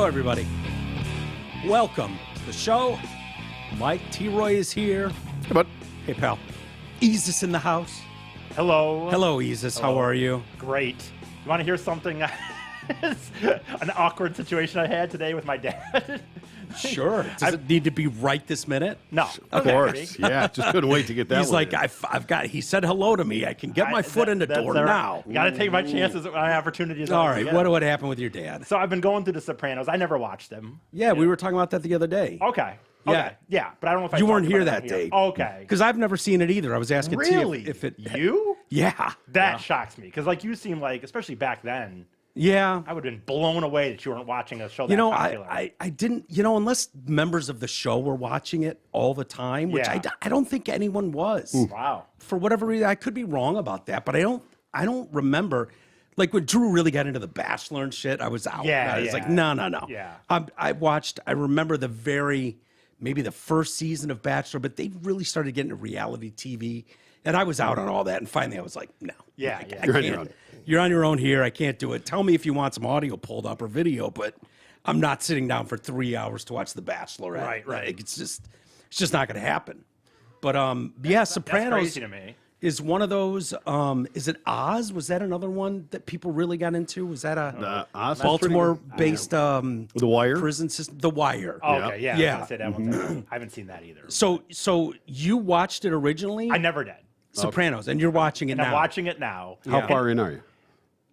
Hello, everybody. Welcome to the show. Mike T-Roy is here. Hey, bud. Hey, pal. Isis in the house. Hello. Hello, Isis. How are you? Great. You want to hear something? An awkward situation I had today with my dad. Sure. Does it need to be right this minute? No. Of course. Yeah, just couldn't wait to get that He's one like, in. I've got, he said hello to me. I can get my foot in the door now. Got to take my chances, my opportunities. All right. What happened with your dad? So I've been going through The Sopranos. I never watched them. Yeah, we were talking about that the other day. Okay. Yeah. But I don't know if You weren't talked here about that it day. Okay. Because I've never seen it either. I was asking Really? T if it. You? Yeah. That shocks me. Because, like, you seem like, especially back then, Yeah. I would have been blown away that you weren't watching a show that You know, popular. I didn't, unless members of the show were watching it all the time, which Yeah. I don't think anyone was. Wow. For whatever reason, I could be wrong about that, but I don't remember. Like when Drew really got into The Bachelor and shit, I was out. Yeah, I was yeah. like, no. Yeah. I remember maybe the first season of Bachelor, but they really started getting into reality TV. And I was out on all that. And finally I was like, no. Yeah, I yeah. You're on can't. your own. You're on your own here. I can't do it. Tell me if you want some audio pulled up or video, but I'm not sitting down for 3 hours to watch The Bachelorette. Right. Like, it's just not going to happen. But yeah, Sopranos That's crazy to me. is one of those. Is it Oz? Was that another one that people really got into? Was that a Oz was Baltimore-based The Wire? prison system? The Wire. Oh, okay, yeah. Yeah. I was gonna say that one. I haven't seen that either. So you watched it originally? I never did. Sopranos, and you're watching it And now. I'm watching it now. How far in are you?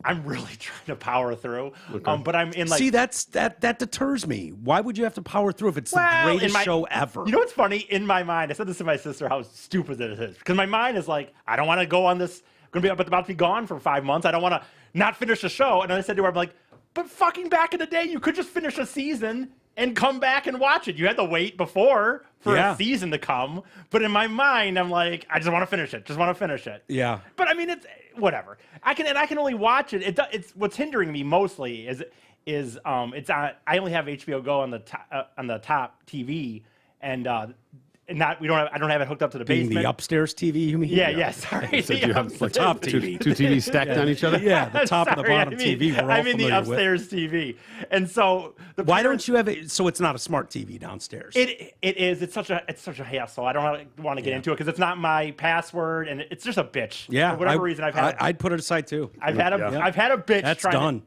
I'm really trying to power through. But I'm in like. See, that deters me. Why would you have to power through if it's the Well, greatest show ever? You know what's funny? In my mind, I said this to my sister, how stupid it is. Because my mind is like, I don't want to go on this. I'm going to be about to be gone for 5 months. I don't want to not finish the show. And I said to her, I'm like, but fucking back in the day, you could just finish a season and come back and watch it. You had to wait before for a season to come. But in my mind, I'm like, I just want to finish it. Just want to finish it. Yeah. But I mean, it's whatever. I can only watch it. It's what's hindering me mostly is it's on. I only have HBO Go on the top TV, and I don't have it hooked up to the Being basement. the upstairs TV, you mean? Yeah. Sorry. So you have like top two TV. TVs stacked on each other? Yeah, the top and the Sorry, bottom TV. We're all I'm in the familiar with. upstairs TV, and so Why don't you have it so it's not a smart TV downstairs? It is. It's such a hassle. I don't want to get into it because it's not my password, and it's just a bitch. Yeah. For whatever reason, I'd put it aside too. I've had a bitch. That's trying done.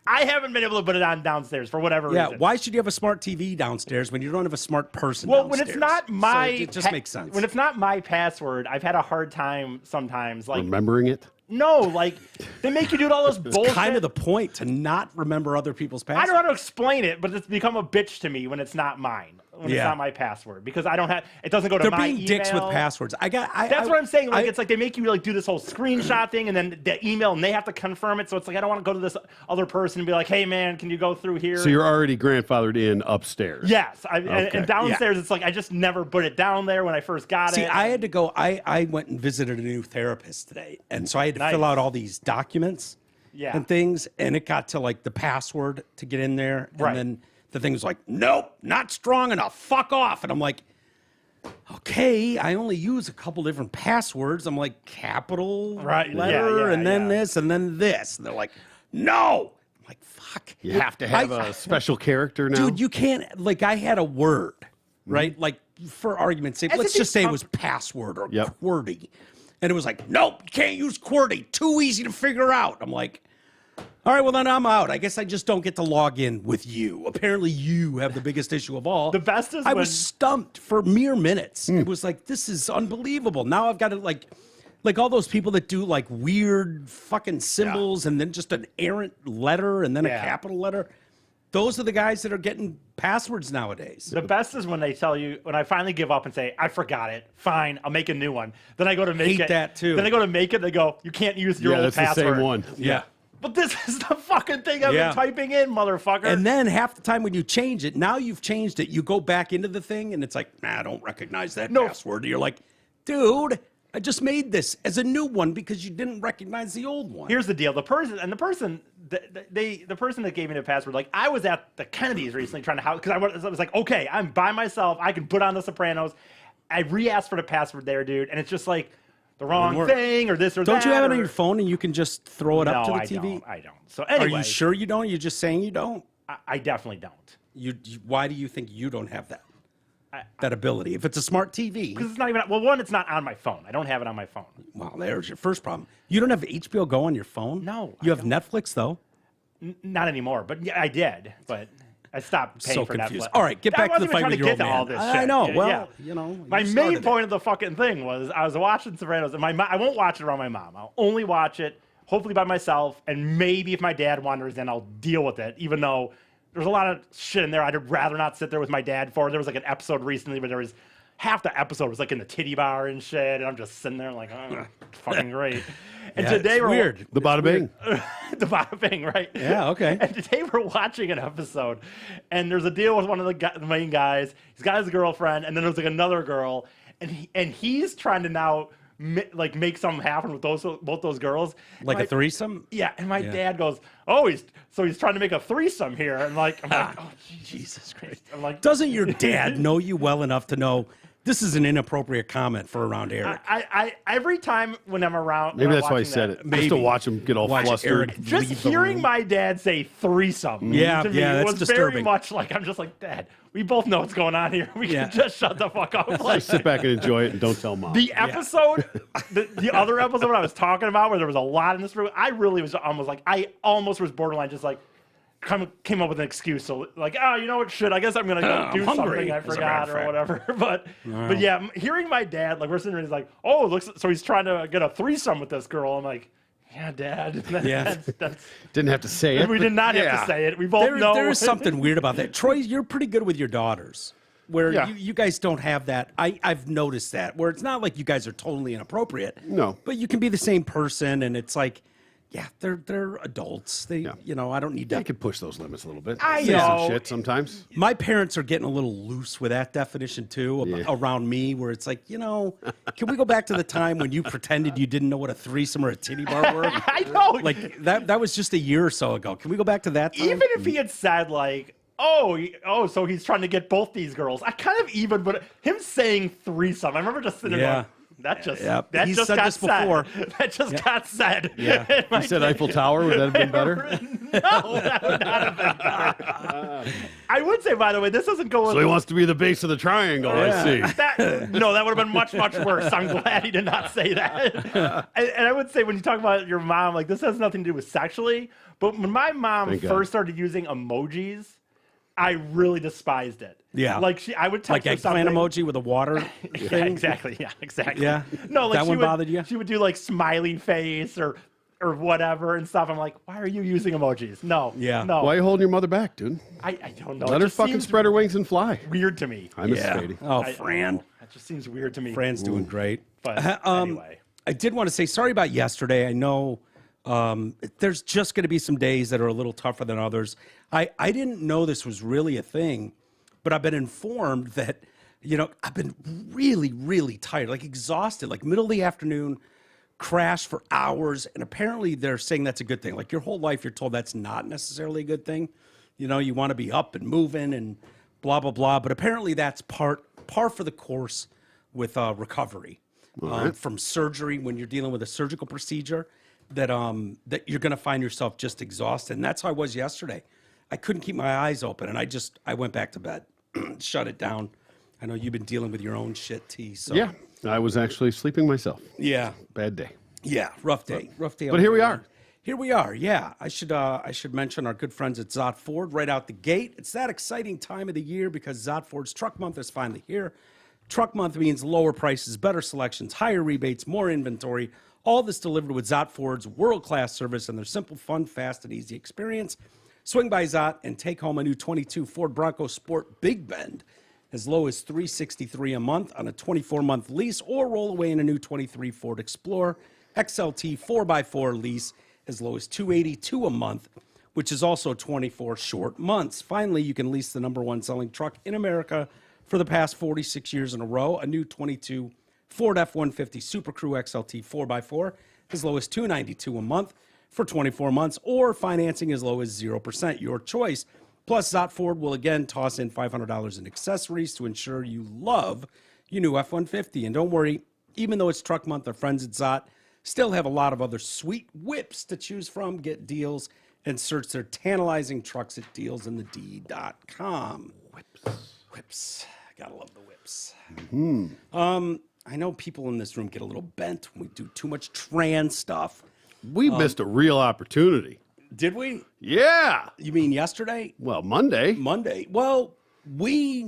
I haven't been able to put it on downstairs for whatever reason. Yeah, why should you have a smart TV downstairs when you don't have a smart person Well, downstairs? when it's not my, So it just makes sense. When it's not my password, I've had a hard time sometimes. Like, Remembering it? no, like they make you do all this bullshit. kind of the point to not remember other people's I passwords. don't know how to explain it, but it's become a bitch to me when it's not mine. When it's not my password, because I don't have. It doesn't go to They're my being email. dicks with passwords. That's what I'm saying. Like, it's like they make you like do this whole screenshot thing, and then the email, and they have to confirm it. So it's like I don't want to go to this other person and be like, "Hey, man, can you go through here?" So you're already grandfathered in upstairs? Yes, and downstairs it's like I just never put it down there when I first got See, it. I had to go. I went and visited a new therapist today, and so I had to fill out all these documents and things, and it got to like the password to get in there, and then the thing was like, nope, not strong enough, fuck off. And I'm like, okay, I only use a couple different passwords. I'm like, capital letter, and then this, and then this. And they're like, no. I'm like, fuck. You have to have a special character now? Dude, you can't, like, I had a word, right? Like, for argument's sake, let's just say it was password or QWERTY. And it was like, nope, you can't use QWERTY. Too easy to figure out. I'm like, all right, well, then I'm out. I guess I just don't get to log in with you. Apparently, you have the biggest issue of all. The best is I was stumped for mere minutes. It was like, this is unbelievable. Now I've got to, like all those people that do, like, weird fucking symbols and then just an errant letter and then a capital letter. Those are the guys that are getting passwords nowadays. The best is when they tell you, when I finally give up and say, I forgot it. Fine, I'll make a new one. Then I go to make it. Hate that, too. Then I go to make it, they go, you can't use your old that's password. the same one. Yeah. But this is the fucking thing I've been typing in, motherfucker. And then half the time when you change it, now you've changed it, you go back into the thing and it's like, nah, I don't recognize that password. You're like, dude, I just made this as a new one because you didn't recognize the old one. Here's the deal. The person that gave me the password, like, I was at the Kennedys recently trying to house, because I was like, okay, I'm by myself. I can put on The Sopranos. I re-asked for the password there, dude. And it's just like the wrong thing or this or that. Don't you have it on your phone and you can just throw it up to the TV? I don't. So anyway. Are you sure you don't? You're just saying you don't? I definitely don't. Why do you think you don't have that ability? If it's a smart TV. Because it's not even, well, one, it's not on my phone. I don't have it on my phone. Well, there's your first problem. You don't have HBO Go on your phone? No. You have Netflix, though? Not anymore, but yeah, I did. But I stopped paying for confused. Netflix. All right, get back to the fight with your old man. All this I shit. know. Yeah, well, yeah. you know. My main point of the fucking thing was I was watching Sopranos, and I won't watch it around my mom. I'll only watch it, hopefully by myself, and maybe if my dad wanders in, I'll deal with it, even though there's a lot of shit in there I'd rather not sit there with my dad for. There was like an episode recently where there was half the episode was like in the titty bar and shit, and I'm just sitting there like, oh, fucking great. And today we're weird. The bada bing. The bada bing, right? Yeah, okay. And today we're watching an episode, and there's a deal with one of the main guys. He's got his girlfriend, and then there's like another girl, and he's trying to now make something happen with both those girls. Like a threesome? Yeah, and my dad goes, "Oh, he's trying to make a threesome here," and I'm like, "Oh, Jesus Christ!" I'm like, doesn't your dad know you well enough to know this is an inappropriate comment for around Eric? I every time when I'm around, Maybe that's why he said it. Just to watch him get all flustered. Eric just hearing my dad say threesome Yeah, to me yeah, that's was disturbing. very much like, I'm just like, Dad, we both know what's going on here. We can just shut the fuck up. Like, Sit back and enjoy it and don't tell mom. the episode, the other episode I was talking about where there was a lot in this room, I really was almost like, I almost was borderline just like, came up with an excuse. So like, oh, you know what, shit, I guess I'm going to go do something I forgot or whatever. But yeah, hearing my dad, like we're sitting there, he's like, oh, looks, so he's trying to get a threesome with this girl. I'm like, yeah, Dad. That's Didn't have to say it. we did not have to say it. We both know. There is something weird about that. Troy, you're pretty good with your daughters. Where you guys don't have that. I've noticed that. Where it's not like you guys are totally inappropriate. No. But you can be the same person, and it's like, yeah, they're adults. They, you know, I don't need You to. could push those limits a little bit. I Say know. some shit sometimes. My parents are getting a little loose with that definition too around me, where it's like, you know, can we go back to the time when you pretended you didn't know what a threesome or a titty bar were? I know. Like that was just a year or so ago. Can we go back to that time? Even if he had said like, oh, so he's trying to get both these girls. I kind of even, but him saying threesome, I remember just sitting there going, that just that He's just said got this said. before. That just got said. Yeah. You said Eiffel Tower, would that have been better? No, that would not have been better. I would say, by the way, this doesn't go. So he wants to be the base of the triangle, I see. No, that would have been much, much worse. I'm glad he did not say that. And I would say, when you talk about your mom, like, this has nothing to do with sexually, but when my mom first started using emojis, I really despised it. Yeah. Like I would text like her eggplant something. emoji with a water Yeah, thing. exactly. Yeah, exactly. Yeah. No, like that she one would, bothered you? She would do like smiley face or whatever and stuff. I'm like, why are you using emojis? No. Yeah. No. Why are you holding your mother back, dude? I don't know. Let It her just fucking seems spread her wings and fly. weird to me. I miss Fady. Oh, I- Fran. That just seems weird to me. Fran's doing great. But anyway. I did want to say sorry about yesterday. I know there's just going to be some days that are a little tougher than others. I didn't know this was really a thing, but I've been informed that, you know, I've been really, really tired, like exhausted, like middle of the afternoon, crash for hours. And apparently they're saying that's a good thing. Like your whole life, you're told that's not necessarily a good thing. You know, you want to be up and moving and blah, blah, blah. But apparently that's par for the course with recovery from surgery when you're dealing with a surgical procedure that you're going to find yourself just exhausted. And that's how I was yesterday. I couldn't keep my eyes open, and I went back to bed, shut it down. I know you've been dealing with your own shit, T. So Yeah, I was actually sleeping myself. yeah, Bad day. yeah, rough day. But here we are. Here we are. Yeah, I should mention our good friends at Zott Ford right out the gate. It's that exciting time of the year because Zott Ford's Truck Month is finally here. Truck Month means lower prices, better selections, higher rebates, more inventory. All this delivered with Zott Ford's world-class service and their simple, fun, fast, and easy experience. Swing by Zott and take home a new 22 Ford Bronco Sport Big Bend as low as $363 a month on a 24-month lease, or roll away in a new 23 Ford Explorer XLT 4x4 lease as low as $282 a month, which is also 24 short months. Finally, you can lease the #1 selling truck in America for the past 46 years in a row, a new 22 Ford F-150 Super Crew XLT 4x4 as low as $292 a month for 24 months, or financing as low as 0%, your choice. Plus, Zott Ford will again toss in $500 in accessories to ensure you love your new F-150. And don't worry, even though it's Truck Month, our friends at Zott still have a lot of other sweet whips to choose from. Get deals and search their tantalizing trucks at dealsinthed.com. Whips. Gotta love the whips. I know people in this room get a little bent when we do too much trans stuff. We missed a real opportunity. Did we? Yeah. You mean yesterday? Well, Monday. Monday. Well, we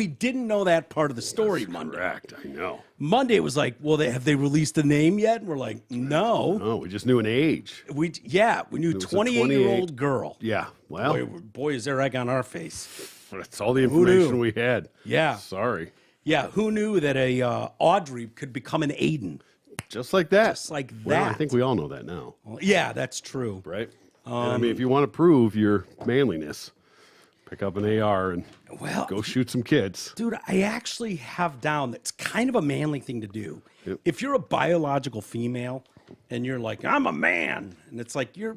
didn't know that part of the story. That's Monday. correct. I know. Monday it was like, well, have they released a name yet? And we're like, no. Oh, we just knew an age. We knew 28-year-old girl. Yeah. Well, Boy, is there egg on our face. that's all the information we had. Yeah. Sorry. Yeah, who knew that a Audrey could become an Aiden? Just like that. Just like Well, I that. think we all know that now, Well, yeah, that's true. right? And I mean, if you want to prove your manliness, pick up an AR and go shoot some kids. Dude, I actually have down that's kind of a manly thing to do. Yep. If you're a biological female and you're like, I'm a man, and it's like you're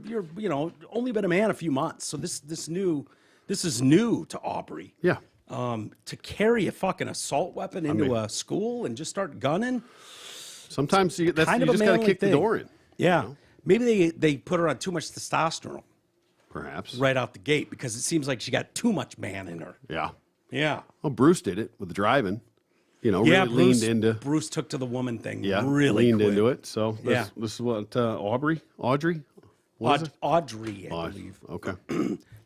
only been a man a few months. So this is new to Aubrey. Yeah. To carry a fucking assault weapon into a school and just start gunning. Sometimes you just kind of got to manly kick the thing. door in. Yeah. Maybe they put her on too much testosterone Perhaps. right out the gate because it seems like she got too much man in her. Yeah. Yeah. Well, Bruce did it with the driving. Really leaned into. Bruce took to the woman thing. Yeah. Really leaned quick. into it. So this is what Audrey. What is it? Audrey, I believe. Okay.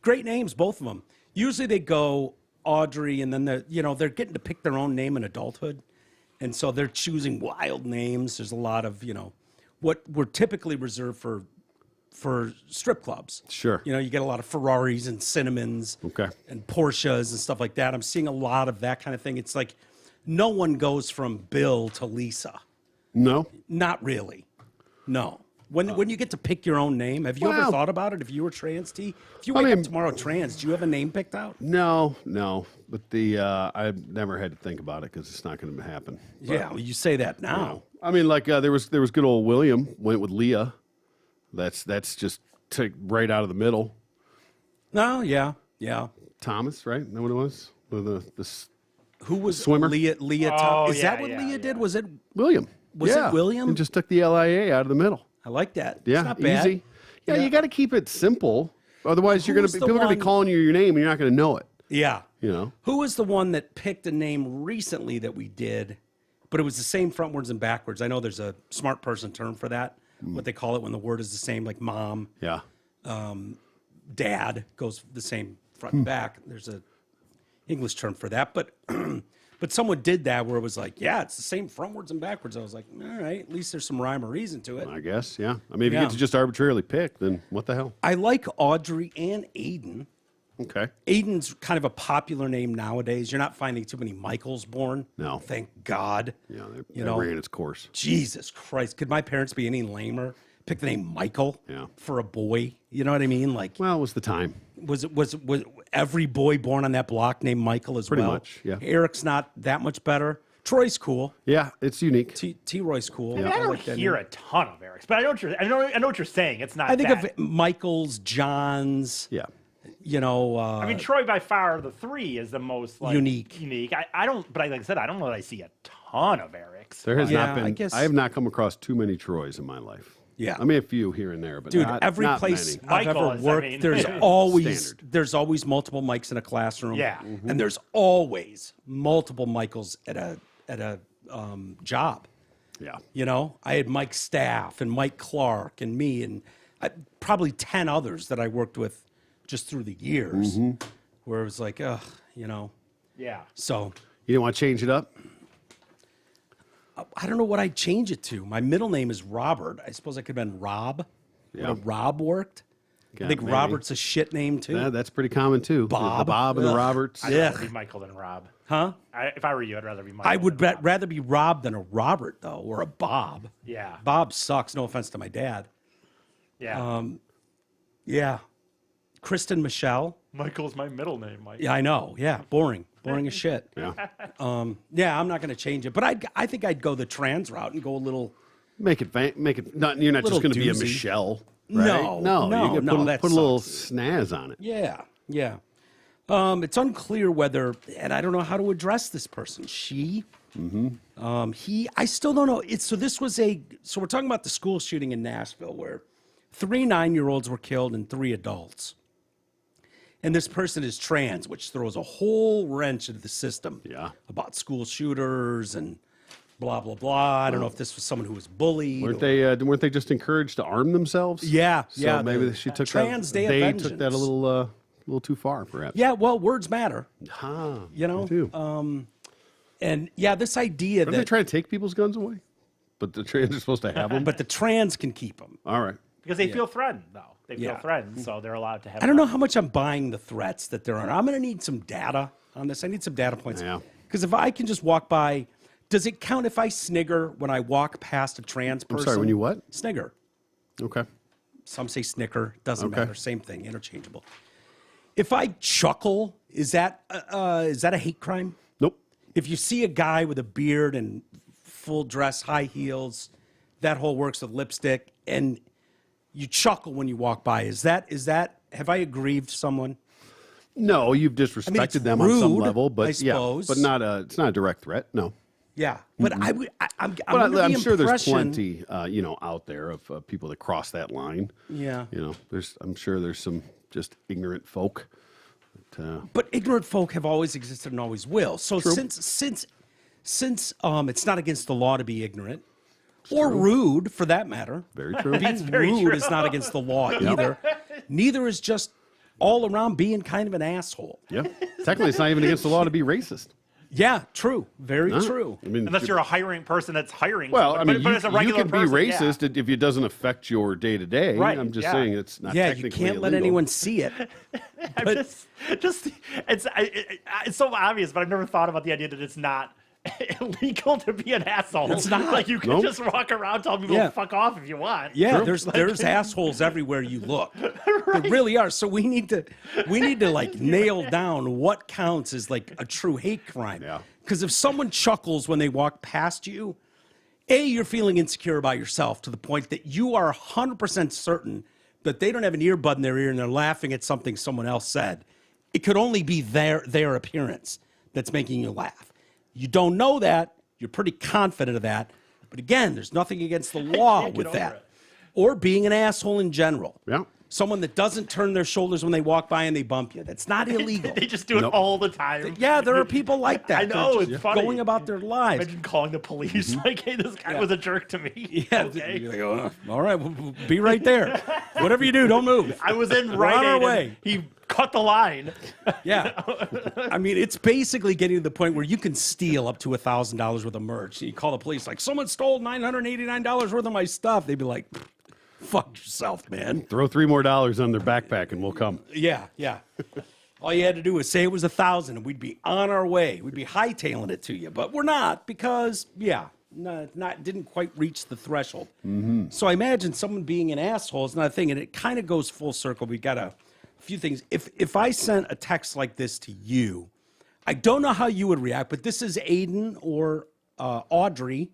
Great names, both of them. Usually they go Audrey, and then they're getting to pick their own name in adulthood, and so they're choosing wild names. There's a lot of what were typically reserved for strip clubs. Sure. You get a lot of Ferraris and Cinnamons, Okay. and Porsches and stuff like that. I'm seeing a lot of that kind of thing. It's like no one goes from Bill to Lisa. No. Not really. No. When you get to pick your own name, have you ever thought about it? If you were trans, T? If you wake up tomorrow trans, do you have a name picked out? No. But I've never had to think about it because it's not going to happen. But, Yeah, well, you say that now. I mean, like there was good old William went with Leah. That's just right out of the middle. No, yeah. Thomas, right? Isn't that what it was? Who was swimmer? Leah Oh, Is that what Leah did? Was it? William. Was it William? And just took the LIA out of the middle. I like that. Yeah, it's not bad. easy. Yeah, you got to keep it simple. Otherwise, people are going to be calling you your name and you're not going to know it. Yeah. Who was the one that picked a name recently that we did, but it was the same frontwards and backwards? I know there's a smart person term for that. What they call it when the word is the same, like mom, Yeah. dad goes the same front and back. There's a English term for that, but but someone did that where it was like, yeah, it's the same frontwards and backwards. I was like, all right, at least there's some rhyme or reason to it. I guess, yeah. I mean, if you get to just arbitrarily pick, then what the hell? I like Audrey and Aiden. Okay. Aiden's kind of a popular name nowadays. You're not finding too many Michaels born. No. Thank God. Yeah, that ran its course. Jesus Christ. Could my parents be any lamer? Pick the name Michael for a boy. You know what I mean? Like, Well, it was the time. was every boy born on that block named Michael as Pretty well? much, yeah. Eric's not that much better. Troy's cool. Yeah, it's unique. T-Roy's cool. I mean, I don't hear a ton of Erics, but I know what you're saying. It's not. I think that. of Michaels, Johns. Yeah. I mean, Troy by far the three is the most unique. I don't, but like I said, I don't know that I see a ton of Erics. There has not been. I guess- I have not come across too many Troys in my life. Yeah. I mean, a few here and there, but Dude, not, every not place many. I've Michael ever is, worked, there's Standard. always multiple mics in a classroom. Yeah. And there's always multiple Michaels at a job. Yeah. I had Mike Staff and Mike Clark and me and probably 10 others that I worked with just through the years, where it was like, Yeah. So You didn't want to change it up? I don't know what I'd change it to. My middle name is Robert. I suppose I could have been Rob. Yeah. Would a Rob worked? I think maybe. Robert's a shit name too. Yeah, that's pretty common too. Bob. The Bob and the Roberts. I'd rather be Michael than Rob. Huh? If I were you, I'd rather be Michael. I would than Rob. rather be Rob than a Robert, though, or a Bob. Yeah. Bob sucks. No offense to my dad. Yeah. Yeah. Kristen Michelle. Michael's my middle name, Mike. Yeah, I know. Yeah. Boring. Boring as shit. Yeah. Yeah, I'm not going to change it. But I think I'd go the trans route and go a little. Make it. Not. You're not just Little going to be a doozy. Michelle. Right? No, You can that put a little sucks. snazz on it. Yeah. Yeah. It's unclear whether, and I don't know how to address this person. She, he, I still don't know. So we're talking about the school shooting in Nashville where 3 9-year-olds were killed and 3 adults. And this person is trans, which throws a whole wrench into the system. Yeah. About school shooters and blah, blah, blah. I don't know if this was someone who was bullied. Weren't they just encouraged to arm themselves? Yeah, so yeah. Maybe she took Trans that. Day of They Vengeance. took that a little too far, perhaps. Yeah, well, words matter. You know. Too. And yeah, this idea Are that they trying to take people's guns away? But the trans are supposed to have them. but the trans can keep them. All right. Because they feel threatened, though. They feel Yeah. threatened, so they're allowed to have. I don't know how much I'm buying the threats that they're on. I'm going to need some data on this. I need some data points. Yeah. Because if I can just walk by, does it count if I snigger when I walk past a trans person? I'm sorry, when you what? Snigger. Okay. Some say snicker. Doesn't Okay. matter. Same thing. Interchangeable. If I chuckle, is that a hate crime? Nope. If you see a guy with a beard and full dress, high heels, that whole works with lipstick, and you chuckle when you walk by, is that have I aggrieved someone? No, you've disrespected them rude, on some level, but I suppose. but it's not a direct threat. No. Yeah, but I'm But under the I'm sure there's impression- plenty, out there of people that cross that line. Yeah. I'm sure there's some just ignorant folk. But ignorant folk have always existed and always will. So since it's not against the law to be ignorant or rude, for that matter. Very true. Being rude is not against the law either. Neither is just all around being kind of an asshole. Yeah. Technically, it's not even against the law to be racist. Yeah, true. Very true. I mean, Unless you're a hiring person that's hiring. well, I someone. mean, but as a you regular can be person, racist if it doesn't affect your day to day. Right, I'm just yeah. saying it's not Yeah, technically you can't let illegal. anyone see it. I'm just it's so obvious, but I've never thought about the idea that it's not illegal to be an asshole. It's not. Like you can Nope. just walk around telling people Yeah. to fuck off if you want. Yeah, there's assholes everywhere you look. There really are. So we need to like nail down what counts as like a true hate crime. Yeah. Because if someone chuckles when they walk past you, A, you're feeling insecure about yourself to the point that you are 100% certain that they don't have an earbud in their ear and they're laughing at something someone else said. It could only be their appearance that's making you laugh. You don't know that. You're pretty confident of that. But again, there's nothing against the law Can't get with over that. it. Or being an asshole in general. Yeah. Someone that doesn't turn their shoulders when they walk by and they bump you. That's not illegal. They just do it Nope. all the time. Yeah, there are people like that. I know, They're just it's funny. going about their lives. Imagine calling the police like, "Hey, this guy was a jerk to me." Yeah, Okay. you're like, "Oh, all right, we'll be right there. Whatever you do, don't move. I was in We're on Rite our Aid. way. And he cut the line. Yeah. I mean, it's basically getting to the point where you can steal up to $1,000 worth of merch. You call the police, like, someone stole $989 worth of my stuff. They'd be like, fuck yourself, man. Throw $3 more on their backpack and we'll come. Yeah, yeah. All you had to do was say it was 1,000 and we'd be on our way. We'd be hightailing it to you. But we're not because, didn't quite reach the threshold. So I imagine someone being an asshole is not a thing. And it kind of goes full circle. We got a few things. If I sent a text like this to you, I don't know how you would react, but this is Aiden or Audrey.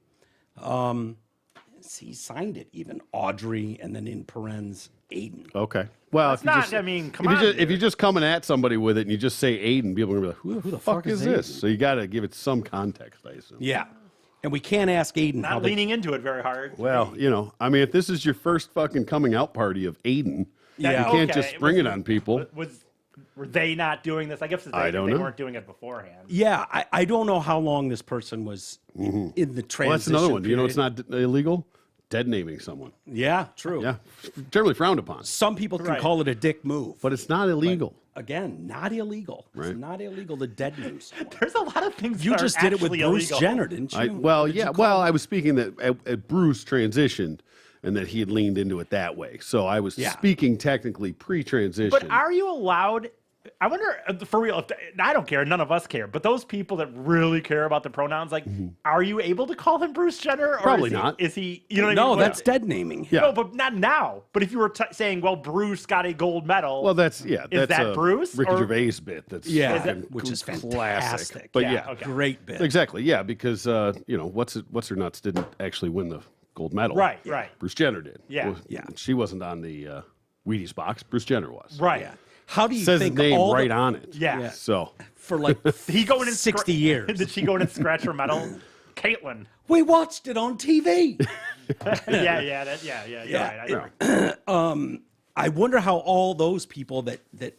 He signed it even, Audrey, and then in parens, Aiden. Okay. Well, That's not. I mean, come if on. if you're just coming at somebody with it and you just say Aiden, people are gonna be like, who the fuck is this? Aiden? So you got to give it some context, I assume. Yeah. And we can't ask Aiden how Not they leaning into it very hard. Well, I mean, if this is your first fucking coming out party of Aiden, Yeah. you can't Okay, just spring it on people. Were they not doing this? I guess I don't they know. weren't doing it beforehand. Yeah, I don't know how long this person was in the transition. Well, that's another one. You know, period. it's not illegal. Dead naming someone. Yeah, true. Yeah, generally frowned upon, Some people can Right. call it a dick move. but it's not illegal. Again, not illegal. Right. It's not illegal to dead name someone. There's a lot of things. You that just are did it with actually Bruce illegal. Jenner, didn't you? I was speaking that at Bruce transitioned and that he had leaned into it that way. So I was speaking technically pre-transition. But are you allowed? I wonder, for real, I don't care, none of us care, but those people that really care about the pronouns, like, are you able to call him Bruce Jenner? Or Probably not. Is he, you know what I No, mean? that's dead naming. Yeah. No, but not now. But if you were saying, well, Bruce got a gold medal. Well, that's Is that's that a Bruce, Ricky or- Gervais bit. That's Yeah, fucking which is classic. fantastic. But Yeah, yeah, okay. Great bit. exactly. Yeah, because what's her nuts didn't actually win the gold medal. Right. Bruce Jenner did. Yeah. Well, Yeah. She wasn't on the Wheaties box. Bruce Jenner was. Right. Yeah. How do you Says his think name all right the, on it. Yeah. So for like Did he go in and 60 years? Did she go in and scratch her medal? Caitlin. We watched it on TV. Yeah. Right. I wonder how all those people that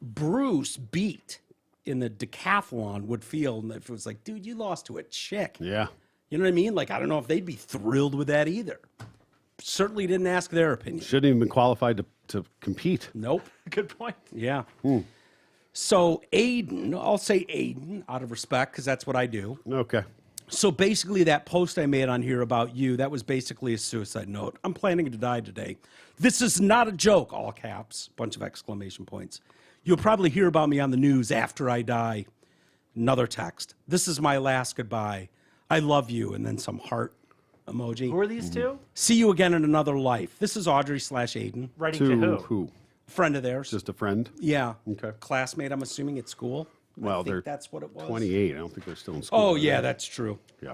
Bruce beat in the decathlon would feel if it was like, dude, you lost to a chick. Yeah. You know what I mean? Like, I don't know if they'd be thrilled with that either. Certainly didn't ask their opinion. Shouldn't even been qualified to compete. Nope. Good point. Yeah. So Aiden, I'll say Aiden out of respect because that's what I do. Okay. So basically that post I made on here about you, that was basically a suicide note. I'm planning to die today. This is not a joke, all caps, bunch of exclamation points. You'll probably hear about me on the news after I die. Another text. This is my last goodbye. I love you. And then some heart emoji. Who are these two? See you again in another life. This is Audrey/Aiden. Writing to who? Friend of theirs. Just a friend? Yeah. Okay. Classmate, I'm assuming, at school. Well, I think they're that's what it was. 28. I don't think they're still in school. Oh, yeah, that's true. Yeah.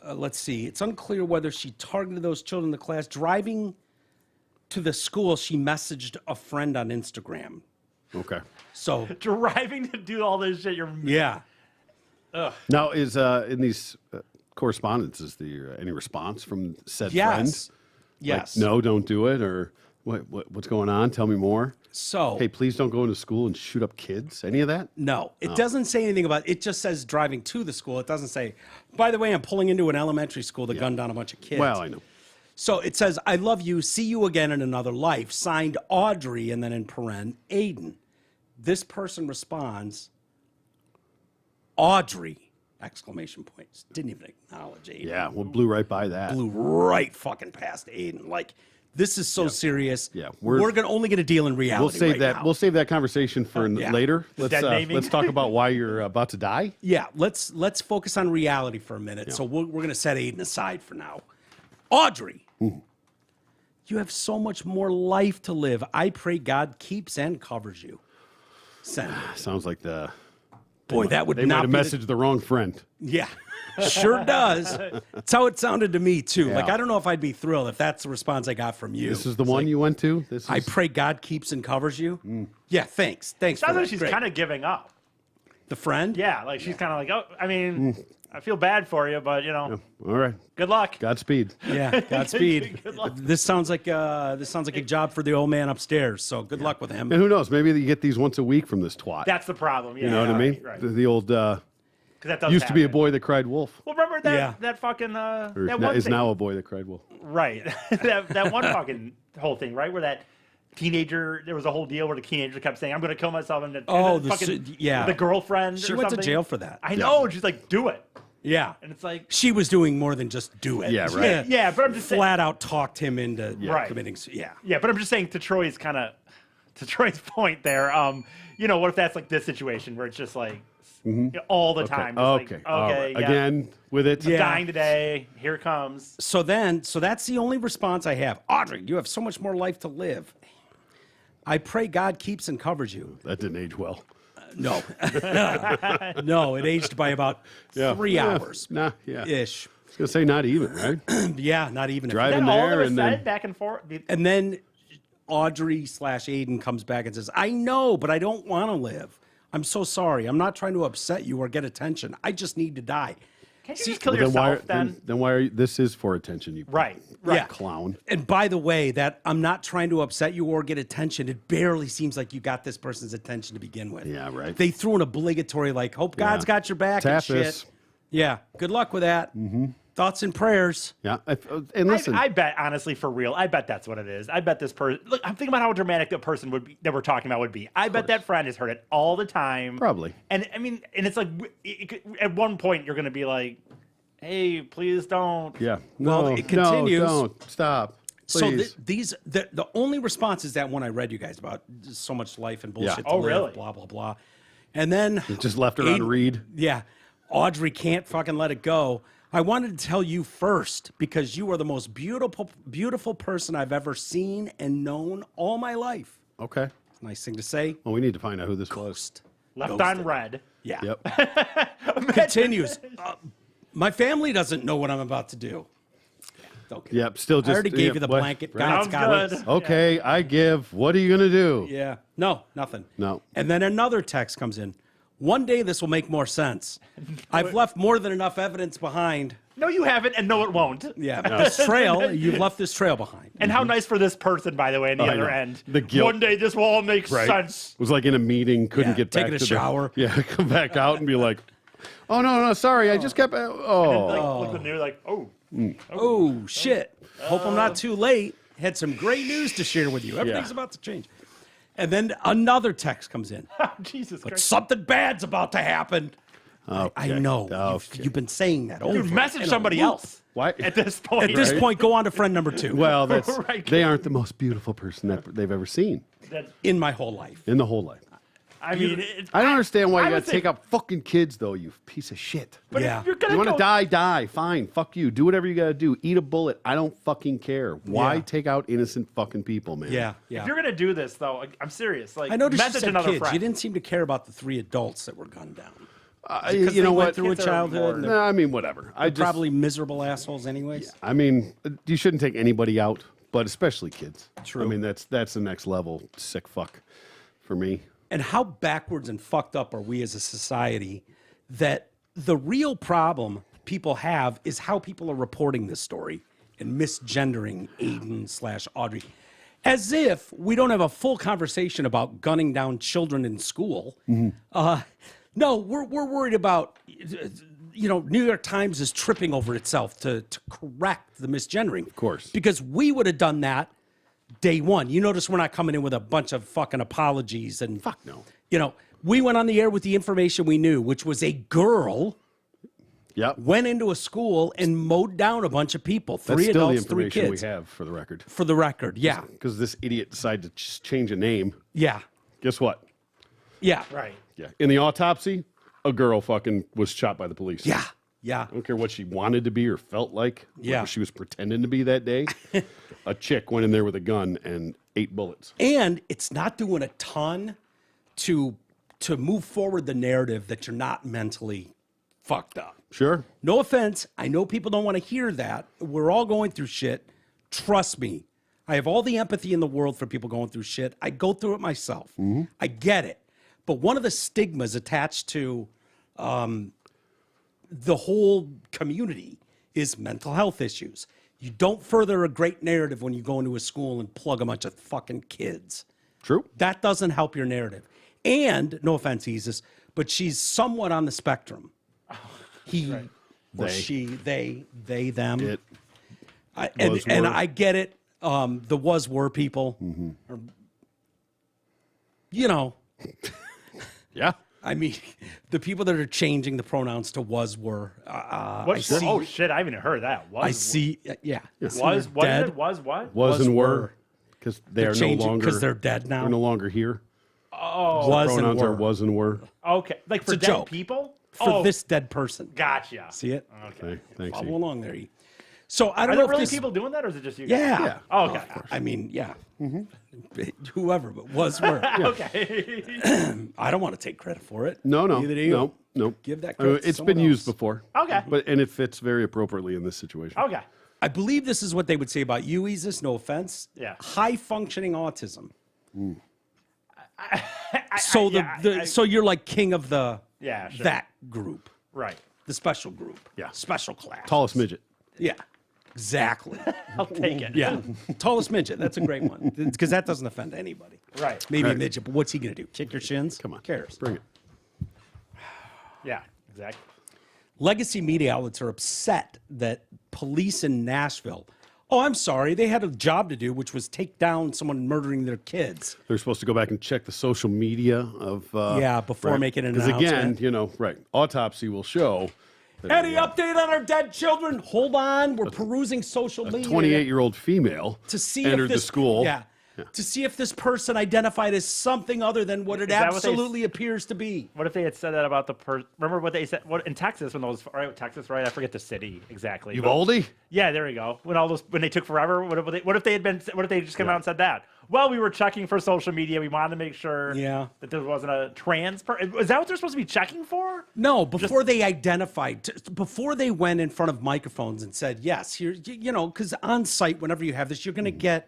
Let's see. It's unclear whether she targeted those children in the class. Driving to the school, she messaged a friend on Instagram. Okay. So, driving to do all this shit. yeah. Now, is in these correspondences, any response from said friend? Yes. Like, no, don't do it, or what's going on? Tell me more. So, hey, please don't go into school and shoot up kids. Any of that? No, it doesn't say anything about it. Just says driving to the school. It doesn't say, by the way, I'm pulling into an elementary school to gun down a bunch of kids. Well, I know. So it says, I love you. See you again in another life. Signed Audrey, and then in paren, Aiden. This person responds, Audrey, exclamation points. Didn't even acknowledge Aiden. Yeah, well, blew right by that. Blew right fucking past Aiden. Like, this is so serious. Yeah, we're only going to deal in reality. We'll save right that. Now. We'll save that conversation for later. Let's talk about why you're about to die. Yeah, let's focus on reality for a minute. So we're going to set Aiden aside for now. Audrey, you have so much more life to live. I pray God keeps and covers you. Send. Sounds like Boy, that would they not might have messaged the wrong friend. Yeah, sure does. That's how it sounded to me too. Yeah. Like, I don't know if I'd be thrilled if that's the response I got from you. This is the one you went to. I pray God keeps and covers you. Yeah, thanks. Sounds like she's kind of giving up. The friend? Yeah, like she's kind of like, oh, I mean, I feel bad for you, but all right. Good luck. Godspeed. Yeah, Godspeed. This sounds like a job for the old man upstairs. So good luck with him. And who knows? Maybe you get these once a week from this twat. That's the problem. Yeah, you know what I mean? Right. The old that used to be a boy that cried wolf. Well, remember that fucking that one is thing? now a boy that cried wolf. Right. that one fucking whole thing, right? Where that teenager, there was a whole deal where the teenager kept saying, "I'm going to kill myself," and the girlfriend. She or went something. to jail for that. I know. And she's like, "Do it." Yeah. And it's like she was doing more than just do it. Yeah, right. Yeah, but I'm just flat out talked him into committing. Yeah, but I'm just saying to Troy's point there. What if that's like this situation where it's just like all the time? Just Okay. Like, Again with it. I'm dying today. Here it comes. So that's the only response I have. Audrey, you have so much more life to live. I pray God keeps and covers you. That didn't age well. No. No, it aged by about 3 hours. Nah, Ish. I was going to say not even, right? Yeah, not even. Driving all there that and said, then back and forth. And then Audrey/Aiden comes back and says, I know, but I don't want to live. I'm so sorry. I'm not trying to upset you or get attention. I just need to die. Can't you just kill yourself then? Then why are you, this is for attention, you Right. Yeah. clown. And by the way, that I'm not trying to upset you or get attention. It barely seems like you got this person's attention to begin with. Yeah, right. They threw an obligatory, like, hope God's got your back and Tapas. shit. Yeah. Good luck with that. Mm-hmm. Thoughts and prayers. Yeah, and listen, I bet, honestly, for real, I bet that's what it is. I bet this person. Look, I'm thinking about how dramatic the person would be that we're talking about would be. I bet that friend has heard it all the time. Probably. And I mean, and it's like at one point you're going to be like, "Hey, please don't." Yeah. Well, it continues. No, don't stop. Please. So the only response is that one I read you guys about so much life and bullshit. Yeah. To Oh, live, really? Blah blah blah. And then just left her on read. Yeah, Audrey can't fucking let it go. I wanted to tell you first because you are the most beautiful person I've ever seen and known all my life. Okay. Nice thing to say. Well, we need to find out who this was. Left Ghosted. on red. Yeah. Yep. Continues. My family doesn't know what I'm about to do. Okay. Yep. Still just. I already gave you the blanket. Right. God's got Sounds it. good. Okay, I give. What are you gonna do? Yeah. No, nothing. No. And then another text comes in. One day this will make more sense. I've left more than enough evidence behind. No, you haven't, and no, it won't. Yeah, this trail, you've left this trail behind. And how nice for this person, by the way, on the other end. The guilt. One day this will all make sense. It was like in a meeting, couldn't get back taking to a shower. Come back out and be like, oh, no, sorry, I just kept, And then, look at the news like, Oh, shit. Hope I'm not too late. Had some great news to share with you. Everything's about to change. And then another text comes in. Jesus But Christ. something bad's about to happen. Okay. I know. Okay. You've been saying that over. Dude, message and somebody over. else. Why? At this point. At this point, go on to friend number 2. Well, Right. they aren't the most beautiful person that they've ever seen In my whole life. in the whole life. I mean, I don't understand why you I got would to take out fucking kids, though, you piece of shit. But Yeah. if you're gonna You want to go, die, fine. Fuck you. Do whatever you got to do. Eat a bullet. I don't fucking care. Why Yeah. take out innocent fucking people, man? Yeah, if yeah. you're gonna do this, though, I'm serious. Like, I noticed you message said another kids. friend. You didn't seem to care about the 3 adults that were gunned down. You they know went what? through a Kids are childhood. more- And No, they're I mean, whatever. I just, probably miserable assholes anyways. I mean, you shouldn't take anybody out, but especially kids. True. I mean, that's the next level sick fuck for me. And how backwards and fucked up are we as a society that the real problem people have is how people are reporting this story and misgendering Aiden/Audrey. As if we don't have a full conversation about gunning down children in school. No, we're worried about, New York Times is tripping over itself to correct the misgendering. Of course. Because we would have done that day one. You notice we're not coming in with a bunch of fucking apologies and Fuck no. We went on the air with the information we knew, which was a girl Yep. went into a school and mowed down a bunch of people. That's 3 still adults, the 3 information kids. we have, for the record. For the record, yeah. Because this idiot decided to change a name. Yeah. Guess what? Yeah. Right. Yeah. In the autopsy, a girl fucking was shot by the police. Yeah. Yeah. I don't care what she wanted to be or felt like. Yeah. What she was pretending to be that day. A chick went in there with a gun and 8 bullets. And it's not doing a ton to move forward the narrative that you're not mentally fucked up. Sure. No offense. I know people don't want to hear that. We're all going through shit. Trust me. I have all the empathy in the world for people going through shit. I go through it myself. I get it. But one of the stigmas attached to the whole community is mental health issues. You don't further a great narrative when you go into a school and plug a bunch of fucking kids. True. That doesn't help your narrative. And, no offense, Isis, but she's somewhat on the spectrum. He, or They. she, they, them. It. And I get it. The were people. Are, Yeah. I mean, the people that are changing the pronouns to were. What? I see. Oh shit! I haven't even heard that. I see. Yeah. Was what is dead. it? Was what? Was and were. were. Because they are no changing longer. because they're dead now. They're no longer here. Was and Pronouns are were was and were. Okay, like for a dead joke. people. for this dead person. Gotcha. See it? Okay. Thanks. Follow Steve. along there. E. So I Are don't there know if really this. people doing that, or is it just you? Yeah. Guys? Oh, okay. I mean, yeah. Whoever, but were. Okay. I don't want to take credit for it. No. Neither do you. No. Give that credit to It's someone been used else. before. Okay. And it fits very appropriately in this situation. Okay. I believe this is what they would say about you, Isis. No offense. Yeah. High functioning autism. I- So you're like king of the Yeah, sure. that group, Right. the special group. Yeah. Special class. Tallest midget. Yeah. Exactly. I'll take it. Yeah. Tallest midget. That's a great one because that doesn't offend anybody. Right. Maybe a Right. midget, but what's he gonna do? Kick your shins? Come on. Cares? Bring it. Yeah. Exactly. Legacy media outlets are upset that police in Nashville. Oh, I'm sorry. They had a job to do, which was take down someone murdering their kids. They're supposed to go back and check the social media of. Before making an Because announcement. again, right. Autopsy will show. That Any update on our dead children? Hold on. We're perusing social media. 28-year-old female to see entered if this the school. Yeah. To see if this person identified as something other than what it that what they- absolutely appears to be. What if they had said that about the person? Remember what they said? What in Texas when those Texas, right? I forget the city exactly. but- Uvalde? Yeah, there we go. When they took forever. What if they just came out and said that? Well, we were checking for social media. We wanted to make sure that there wasn't a trans person. Is that what they're supposed to be checking for? No, before they identified, before they went in front of microphones and said, yes, here, because on site, whenever you have this, you're going to get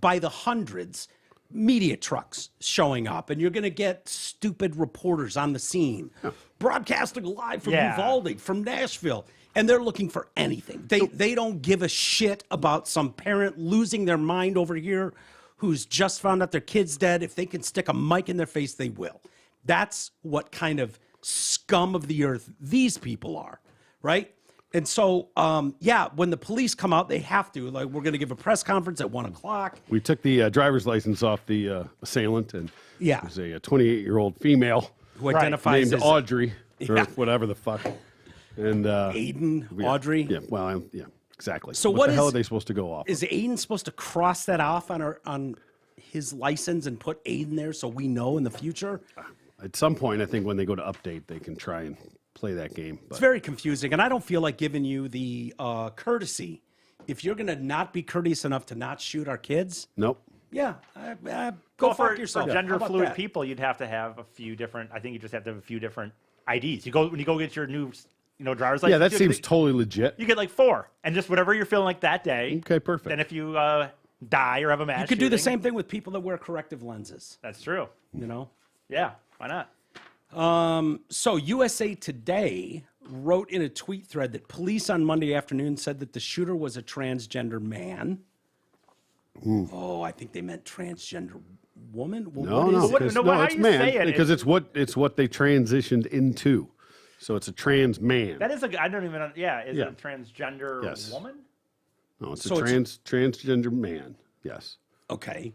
by the hundreds media trucks showing up, and you're going to get stupid reporters on the scene, broadcasting live from Uvalde, from Nashville, and they're looking for anything. They don't give a shit about some parent losing their mind over here who's just found out their kid's dead. If they can stick a mic in their face, they will. That's what kind of scum of the earth these people are, right? And so, when the police come out, they have to. Like, we're going to give a press conference at 1 o'clock. We took the driver's license off the assailant, and it was a 28-year-old female who identifies named as Audrey or whatever the fuck. And Aiden, Audrey. Yeah, well, exactly. So what the hell are they supposed to go off? Is Aiden supposed to cross that off on his license and put Aiden there so we know in the future? At some point, I think when they go to update, they can try and play that game. But it's very confusing, and I don't feel like giving you the courtesy. If you're going to not be courteous enough to not shoot our kids, nope. Yeah, go fuck yourself. For gender fluid people, you'd have to have a few different. I think you just have to have a few different IDs. When you go get your new, driver's license. Yeah, that seems totally legit. You get like 4, and just whatever you're feeling like that day. Okay, perfect. Then if you die or have a mass, you could do the same thing with people that wear corrective lenses. That's true. Yeah, why not? So USA Today wrote in a tweet thread that police on Monday afternoon said that the shooter was a transgender man. Oh, I think they meant transgender woman. Well, no, it's man because it's what they transitioned into. So it's a trans man. That is I don't even. Yeah, is it a transgender woman? No, it's transgender man. Yes. Okay.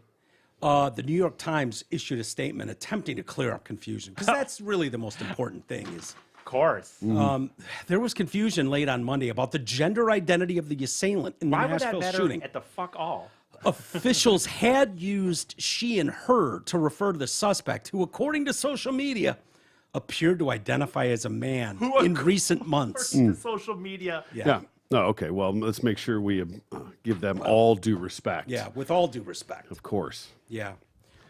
The New York Times issued a statement attempting to clear up confusion, because that's really the most important thing. Of course. There was confusion late on Monday about the gender identity of the assailant in the Nashville shooting. At the fuck all? Officials had used she and her to refer to the suspect, who, according to social media, appeared to identify as a man in recent months. To social media. Yeah. No, okay. Well, let's make sure we give them all due respect. Yeah, with all due respect. Of course. Yeah.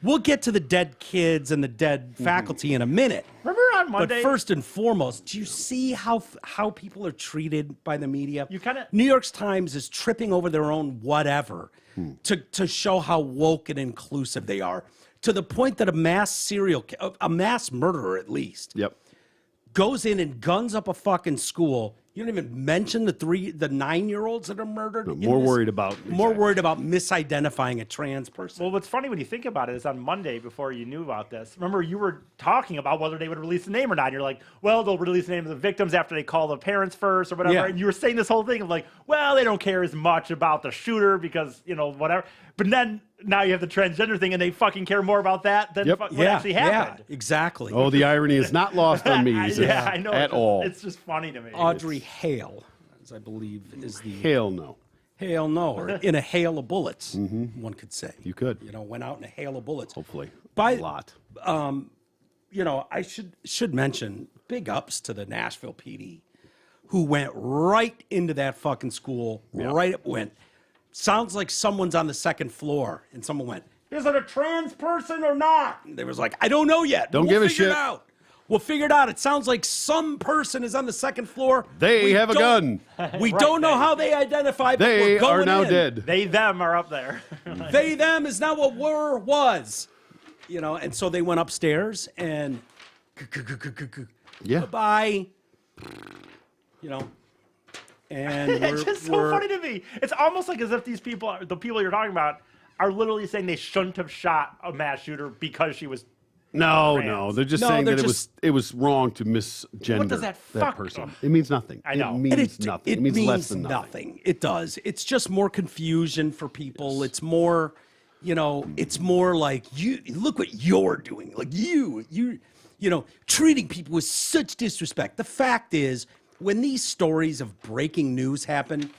We'll get to the dead kids and the dead faculty in a minute. Remember on Monday? But first and foremost, do you see how people are treated by the media? You kind of New York Times is tripping over their own whatever to show how woke and inclusive they are, to the point that a mass murderer at least, goes in and guns up a fucking school. You don't even mention the 9-year-olds that are murdered. No, more worried about misidentifying a trans person. Well, what's funny when you think about it is on Monday, before you knew about this, remember you were talking about whether they would release the name or not. And you're like, well, they'll release the name of the victims after they call the parents first or whatever. Yeah. And you were saying this whole thing of like, well, they don't care as much about the shooter because, whatever. But then now you have the transgender thing, and they fucking care more about that than what actually happened. Yeah, exactly. Oh, the irony is not lost on me I know, at all. It's just funny to me. Audrey Hale, as I believe is the... Hale no. Hale no, or in a hail of bullets, one could say. You could. Went out in a hail of bullets. Hopefully. A lot. I should mention big ups to the Nashville PD, who went right into that fucking school, sounds like someone's on the second floor, and someone went, is it a trans person or not? And they was like, I don't know yet. Don't give a shit. We'll figure it out. It sounds like some person is on the second floor. They have a gun. We don't know how they identify, but they we're going are now in. dead. They, them are up there. They, them is not what was. And so they went upstairs and bye. And it's just so funny to me. It's almost like as if these people, the people you're talking about, are literally saying they shouldn't have shot a mass shooter because she was. No, they're just saying that it was wrong to misgender what does that person. It means nothing. I know. It means nothing. It means less than nothing. It does. It's just more confusion for people. Yes. It's more, it's more like you look what you're doing. Like you treating people with such disrespect. The fact is, when these stories of breaking news happen,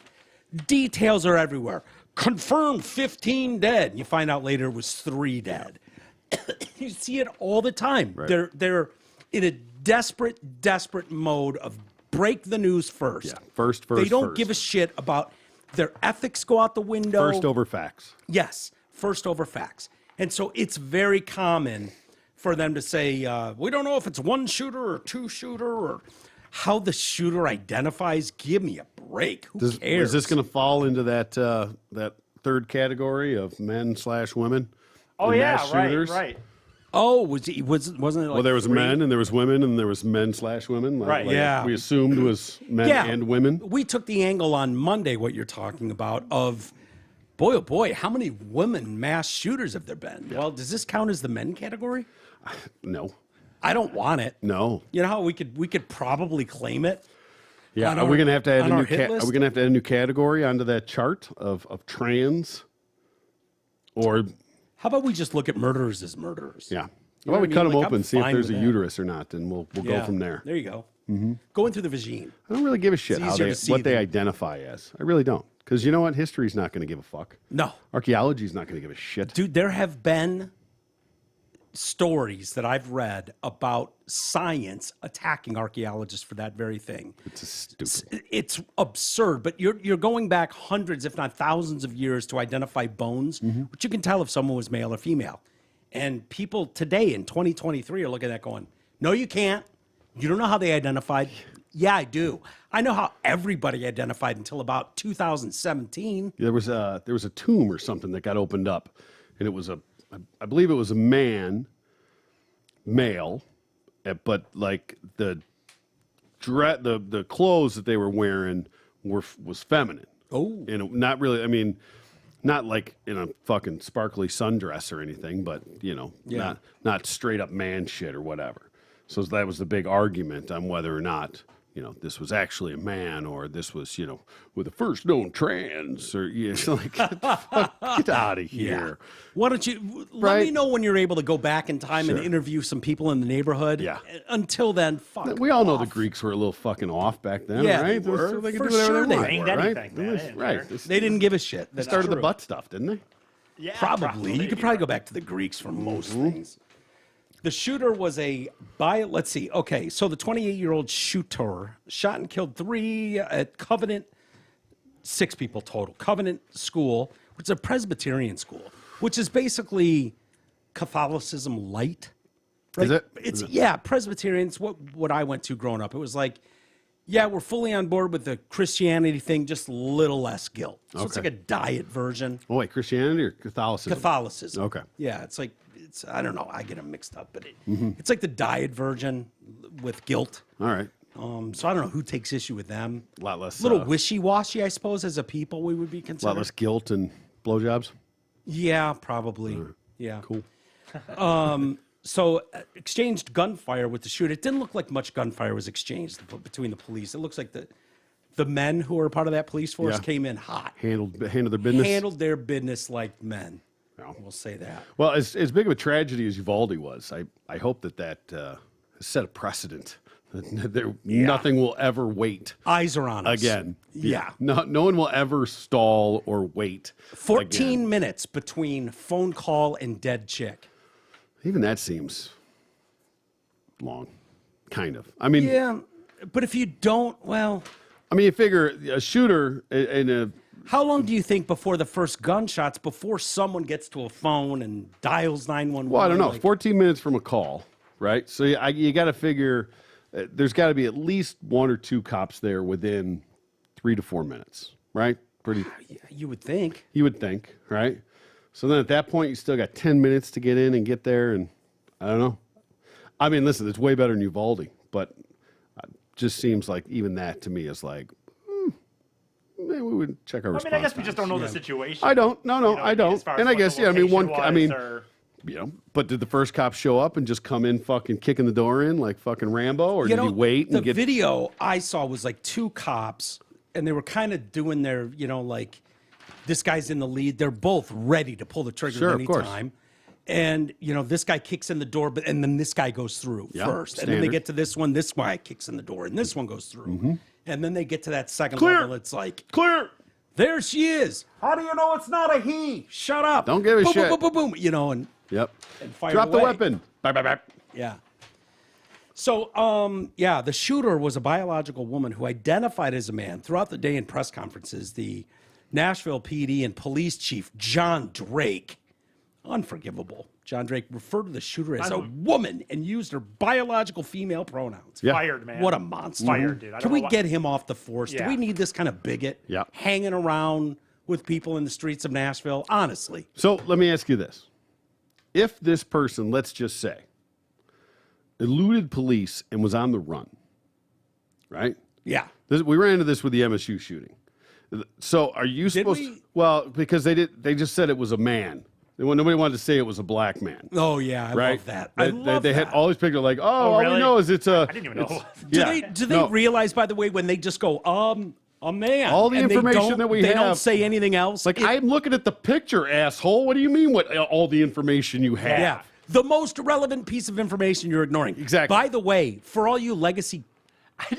details are everywhere. Confirmed 15 dead. You find out later it was 3 dead. You see it all the time. Right. They're in a desperate mode of break the news first. Yeah, first. They don't give a shit about their ethics go out the window. First over facts. Yes, first over facts. And so it's very common for them to say, we don't know if it's 1 shooter or 2 shooter or how the shooter identifies. Give me a break. Who cares? Is this going to fall into that third category of men/women? Oh, the yeah, mass shooters. right. Oh, wasn't it like Well, there was 3? men and there was women and there was men/women. Right. Yeah. We assumed was men and women. We took the angle on Monday, what you're talking about, of boy, oh boy, how many women mass shooters have there been? Yeah. Well, does this count as the men category? No. I don't want it. No. You know how we could probably claim it? Yeah. Are we going to have to add a new Are we going to have to add a new category onto that chart of trans? Or how about we just look at murderers as murderers? yeah. How about we cut them open, see if there's a that. uterus or not, and we'll go from there. There you go. Going through the vagine. I don't really give a shit what they identify as. I really don't. Because you know what? History's not going to give a fuck. No. Archaeology's not going to give a shit. Dude, there have been stories that I've read about science attacking archaeologists for that very thing. It's stupid. It's absurd, but you're going back hundreds, if not thousands of years to identify bones, which you can tell if someone was male or female. And people today in 2023 are looking at that going, no, you can't. You don't know how they identified. Yeah, I do. I know how everybody identified until about 2017. There was a tomb or something that got opened up, and it was I believe it was a male, but like the clothes that they were wearing was feminine. Oh, and not really. I mean, not like in a fucking sparkly sundress or anything, but not straight up man shit or whatever. So that was the big argument on whether or not this was actually a man or this was with the first known trans or like get out of here. Yeah. Why don't you let me know when you're able to go back in time and interview some people in the neighborhood? Yeah. Until then, fuck. We all know the Greeks were a little fucking off back then, Yeah, right? they were. So they could For do whatever sure they they wanted, were. right? Anything, man. Right. They didn't give a shit. They started the butt stuff, didn't they? Yeah, Probably. You could probably go back to the Greeks for most things. The shooter was let's see. Okay, so the 28-year-old shooter shot and killed 3 at Covenant, 6 people total. Covenant School, which is a Presbyterian school, which is basically Catholicism light. Right? Is it? Yeah, Presbyterian. It's what I went to growing up. It was like, yeah, we're fully on board with the Christianity thing, just a little less guilt. So it's like a diet version. Oh, wait, Christianity or Catholicism? Catholicism. Okay. Yeah, it's like, I don't know, I get them mixed up, but it's like the diet version with guilt. All right. So I don't know who takes issue with them. A lot less. A little wishy-washy, I suppose, as a people we would be A considered. lot less guilt and blowjobs. Yeah, probably. Yeah. Cool. So exchanged gunfire with the shooter. It didn't look like much gunfire was exchanged between the police. It looks like the men who were part of that police force came in hot. Handled their business. Handled their business like men. No. We'll say that. Well, as big of a tragedy as Uvalde was, I hope that has set a precedent. Nothing will ever wait. Eyes are on us. Again. Yeah. No one will ever stall or wait. 14 minutes between phone call and dead chick. Even that seems long. Kind of. I mean. Yeah, but if you don't, well. I mean, you figure a shooter in a. How long do you think before the first gunshots, before someone gets to a phone and dials 911? Well, I don't know. 14 minutes from a call, right? So you got to figure there's got to be at least 1 or 2 cops there within 3 to 4 minutes, right? You would think. You would think, right? So then at that point, you still got 10 minutes to get in and get there, and I don't know. I mean, listen, it's way better than Uvalde, but it just seems like even that to me is like, maybe we would check our response I guess we times. just don't know the situation. I don't. No, I don't. And I guess, yeah, I mean, or... but did the first cop show up and just come in fucking kicking the door in like fucking Rambo, or did he wait and the video I saw was like 2 cops, and they were kind of doing their, like, this guy's in the lead. They're both ready to pull the trigger at any time. And, this guy kicks in the door, and then this guy goes through first. Standard. And then they get to this one, this guy kicks in the door, and this one goes through. And then they get to that second level. It's like, clear. There she is. How do you know it's not a he? Shut up. Don't give a shit. Boom, boom, boom, boom. And yep. And fire Drop away. the weapon. Bye, bye, bye. Yeah. So, the shooter was a biological woman who identified as a man. Throughout the day in press conferences, the Nashville PD and police chief, John Drake, unforgivable. John Drake referred to the shooter as a woman and used her biological female pronouns. Yeah. Fired, man. What a monster. Fired, dude. Can we get him off the force? Yeah. Do we need this kind of bigot hanging around with people in the streets of Nashville? Honestly. So let me ask you this. if this person, let's just say, eluded police and was on the run, right? Yeah. We ran into this with the MSU shooting. So are you supposed to? Well, because they just said it was a man. Nobody wanted to say it was a black man. Oh, yeah. I love that. They had all these pictures like, all we know is it's a. I didn't even know. Do they realize, by the way, when they just go, a man? All the information that we have. They don't say anything else? Like, I'm looking at the picture, asshole. What do you mean all the information you have? Yeah. The most relevant piece of information you're ignoring. Exactly. By the way, for all you legacy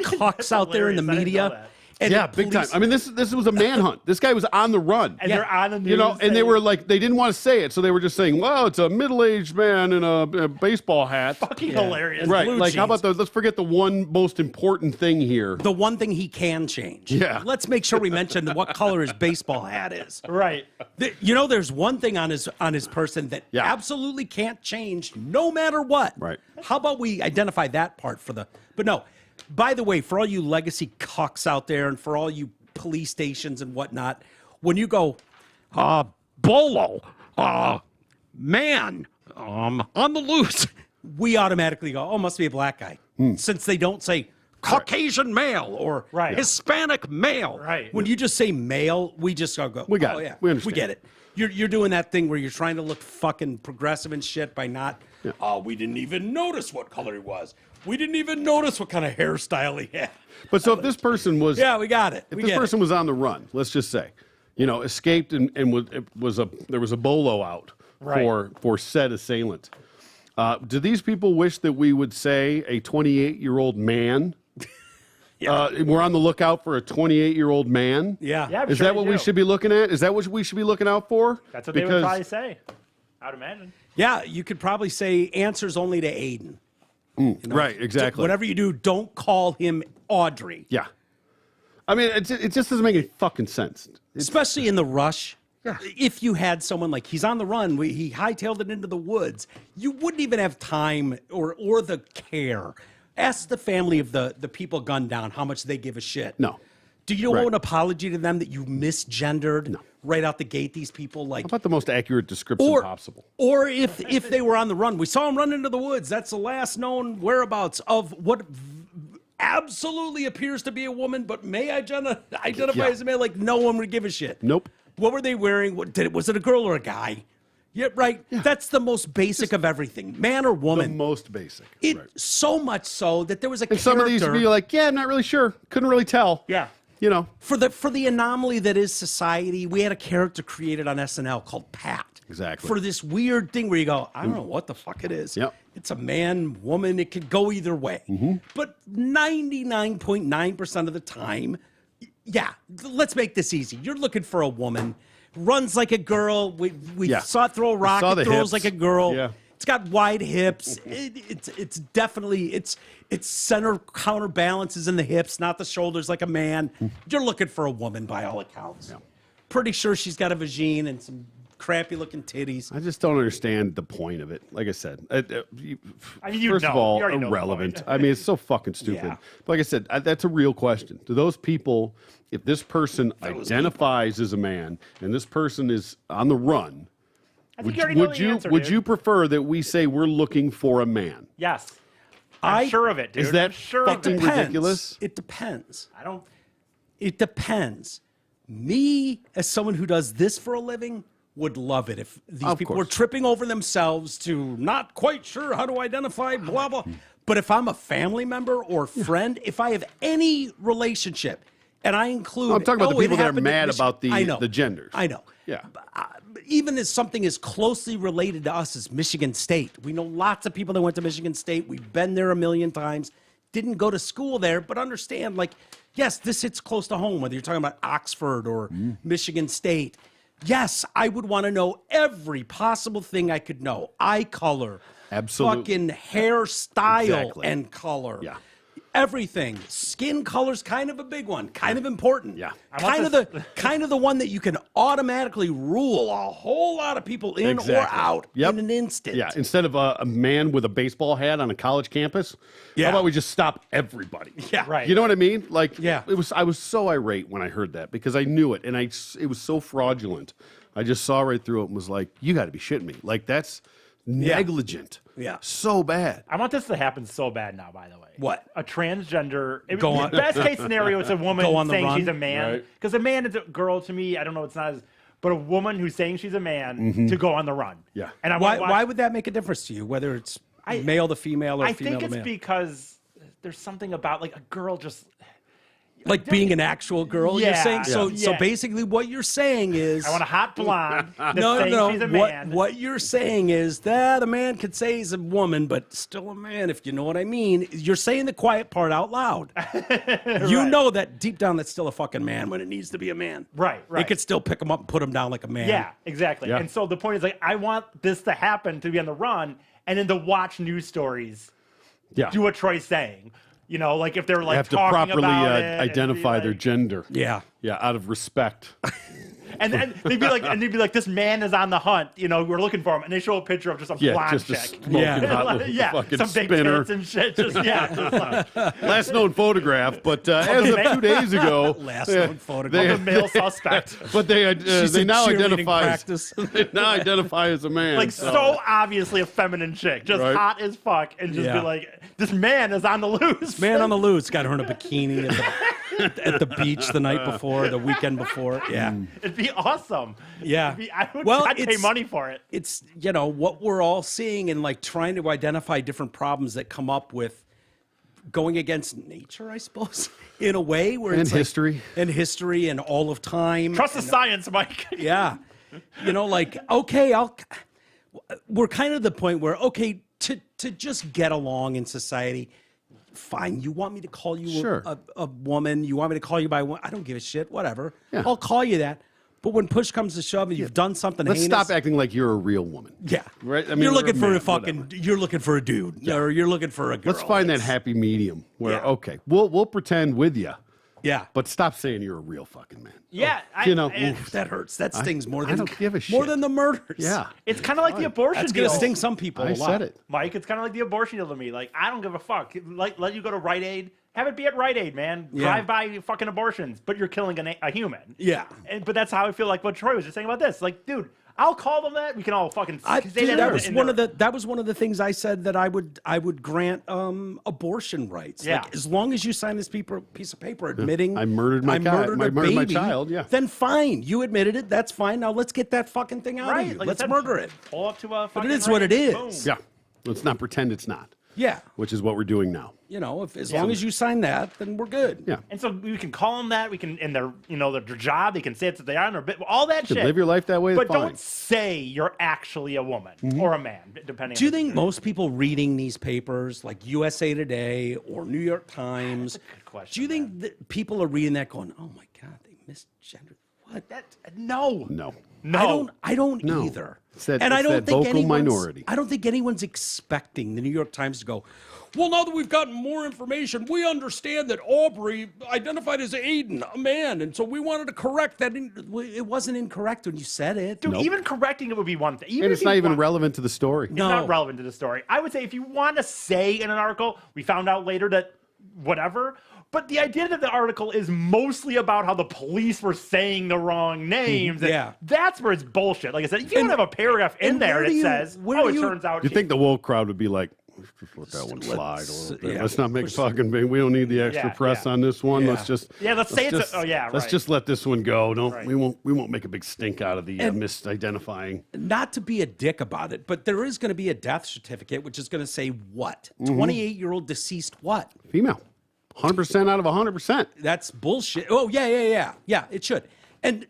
cocks out there in the media. And big time. I mean, this was a manhunt. This guy was on the run. And they're on the news. And they were like, they didn't want to say it, so they were just saying, well, it's a middle-aged man in a baseball hat. Fucking hilarious. Right. Like, how about let's forget the one most important thing here. The one thing he can change. Yeah. Let's make sure we mention what color his baseball hat is. Right. There's one thing on his person that absolutely can't change no matter what. Right. How about we identify that part but no. By the way, for all you legacy cucks out there and for all you police stations and whatnot, when you go, bolo, man, on the loose, we automatically go, oh, must be a black guy. Since they don't say Caucasian male or Hispanic male. Right. When you just say male, we just go, we got it. Yeah, we understand. We get it. You're doing that thing where you're trying to look fucking progressive and shit by not, we didn't even notice what color he was. We didn't even notice what kind of hairstyle he had. But so if this person was... Yeah, we got it. If this person was on the run, let's just say, escaped and there was a bolo out for said assailant. Do these people wish that we would say a 28-year-old man? We're on the lookout for a 28-year-old man? Yeah. Is that what we should be looking at? Is that what we should be looking out for? That's what they would probably say, I would imagine. Yeah, you could probably say answers only to Aiden. Right, exactly. Whatever you do, don't call him Audrey. Yeah. I mean, it just doesn't make any fucking sense. Especially in the rush. Yeah. If you had someone like he's on the run, he hightailed it into the woods, you wouldn't even have time or the care. Ask the family of the people gunned down how much they give a shit. No. Do you owe an apology to them that you misgendered right out the gate these people? Like, how about the most accurate description possible? Or if they were on the run, we saw him run into the woods. That's the last known whereabouts of what absolutely appears to be a woman, but may identify as a man. Like, no one would give a shit. Nope. What were they wearing? Was it a girl or a guy? Yeah, right. Yeah. That's the most basic of everything, man or woman. The most basic. So much so that there was a character. Some of these would be like, I'm not really sure. Couldn't really tell. Yeah. For the anomaly that is society, we had a character created on SNL called Pat. Exactly. For this weird thing where you go, I don't know what the fuck it is. Yep. It's a man, woman, it could go either way. Mm-hmm. But 99.9% of the time, let's make this easy. You're looking for a woman, runs like a girl. We saw it throw a rock, it throws like a girl. Yeah. It's got wide hips. It's definitely its center counterbalances in the hips, not the shoulders like a man. You're looking for a woman by all accounts. Yeah. Pretty sure she's got a vagine and some crappy looking titties. I just don't understand the point of it. Like I said, first of you all, already know irrelevant. I mean, it's so fucking stupid. Yeah. But like I said, that's a real question. Do those people, if this person identifies as a man and this person is on the run, would you prefer that we say we're looking for a man? Yes. I'm sure of it, dude. Is that sure fucking ridiculous? It depends. It depends. Me, as someone who does this for a living, would love it if these people were tripping over themselves to not quite sure how to identify, blah, blah. But if I'm a family member or friend, if I have any relationship, and I include... I'm talking about the people that are mad about the genders. I know. Yeah. Even as something as closely related to us as Michigan State. We know lots of people that went to Michigan State. We've been there a million times. Didn't go to school there, but understand, like, yes, this hits close to home, whether you're talking about Oxford or Michigan State. Yes, I would want to know every possible thing I could know. Eye color. Absolutely. Fucking hairstyle and color. Yeah. Everything. Skin color's kind of a big one, kind of important. Yeah. Kind of the one that you can automatically rule a whole lot of people in or out in an instant. Yeah. Instead of a man with a baseball hat on a college campus, how about we just stop everybody? Yeah. Right. You know what I mean? Like, yeah. I was so irate when I heard that because I knew it and it was so fraudulent. I just saw right through it and was like, you got to be shitting me. Like, that's negligent. Yeah. So bad. I want this to happen so bad now, by the way. What? A transgender. Go on. Best case scenario, it's a woman Go on the saying run. she's a man. Because a man is a girl to me. I don't know. It's not as. But a woman who's saying she's a man to go on the run. Yeah. And I Why would that make a difference to you? Whether it's male to female or I female think to it's male? because there's something about like a girl just. Like being an actual girl, you're Yeah. saying? So Yeah. basically what you're saying is... I want a hot blonde that's No, saying she's a man. What you're saying is that a man could say he's a woman, but still a man, if you know what I mean. You're saying the quiet part out loud. You know that deep down that's still a fucking man when it needs to be a man. Right. They could still pick him up and put him down like a man. Yeah, exactly. Yeah. And so the point is like, I want this to happen to be on the run and then to watch news stories Yeah. do what Troy's saying. You know, like if they're like They have to talking properly about it and be identify their like- gender. Yeah. Yeah, out of respect. And then they'd be like, this man is on the hunt. You know, we're looking for him, and they show a picture of just a Yeah, blonde just a chick. smoking hot little fucking some big spinner. tits and shit. Just like, Last known photograph, but as of 2 days ago, Last known photograph. of a male suspect. but they in now cheerleading identify practice. they now identify as a man. Like so obviously a feminine chick, just Right. hot as fuck, and just Yeah. be like, this man is on the loose. Man on the loose, got her in a bikini at the beach the night before, the weekend before. Yeah. It'd be awesome. Yeah. I'd pay money for it. It's, what we're all seeing and like trying to identify different problems that come up with going against nature, I suppose, in a way where And it's like- history. and history and all of time. Trust the science, Mike. Yeah. Like, okay, we're kind of the point where, okay, to just get along in society, fine. You want me to call you Sure. a woman? You want me to call you by one? I don't give a shit. Whatever. Yeah. I'll call you that. But when push comes to shove and you've done something Let's heinous, stop acting like you're a real woman. yeah. Right? I mean, you're we're looking a for man, a fucking. You're looking for a dude, or you're looking for a girl. Let's find that It's- happy medium where Yeah. okay, we'll pretend with you, Yeah. but stop saying you're a real fucking man. Yeah, oof. That hurts. That stings more I than don't give a more shit. than the murders. Yeah, it's kind of like the abortion That's deal. gonna sting some people I a lot. said it. Mike, it's kind of like the abortion deal to me. Like, I don't give a fuck. Like, let you go to Rite Aid. Have it be at Rite Aid, man. Yeah. Drive by fucking abortions, but you're killing a human. Yeah. But that's how I feel like what Troy was just saying about this. Like, dude, I'll call them that. We can all fucking say Dude, that. that was one of the things I said that I would grant abortion rights. Yeah. Like, as long as you sign this piece of paper admitting I murdered my I child- murdered I a murdered my baby, child, yeah. Then fine, you admitted it. That's fine. Now let's get that fucking thing out of Right. you. Like I Let's said, murder it. Pull up to a fucking it is Rite what it Aid. is. Boom. Yeah, let's not pretend it's not. Yeah. Which is what we're doing now. As long as you sign that, then we're good. Yeah, And so we can call them that. We can, in their, their job, they can say it's what they are, and their bit, all that shit. live your life that way. But fine. don't say you're actually a woman or a man, depending. Do you on the think gender. most people reading these papers, like USA Today or New York Times, good question, do you think that people are reading that going, "Oh my God, they misgendered"? What? No. No. I don't No. either. It's that- and I it's don't that think vocal anyone's, minority. I don't think anyone's expecting the New York Times to go, well, now that we've gotten more information, we understand that Aubrey identified as Aiden, a man, and so we wanted to correct that. It wasn't incorrect when you said it. Dude, even correcting it would be one thing. And it's not even relevant to the story. It's not relevant to the story. I would say if you want to say in an article, we found out later that whatever. But the idea that the article is mostly about how the police were saying the wrong names. Yeah. That's where it's bullshit. Like I said, if you don't have a paragraph in and there where that do you- says, where oh, do it you- turns out. You think the woke crowd would be like, let's just let that one slide a little bit. Let's not make fucking big. We don't need the extra press on this one. Yeah. Let's just let's say it's a, let's right. just let this one go. Don't Right. we won't make a big stink out of the misidentifying. Not to be a dick about it, but there is going to be a death certificate, which is going to say what? Mm-hmm. 28-year-old deceased what? Female, 100% out of 100%. That's bullshit. Oh, yeah, it should. And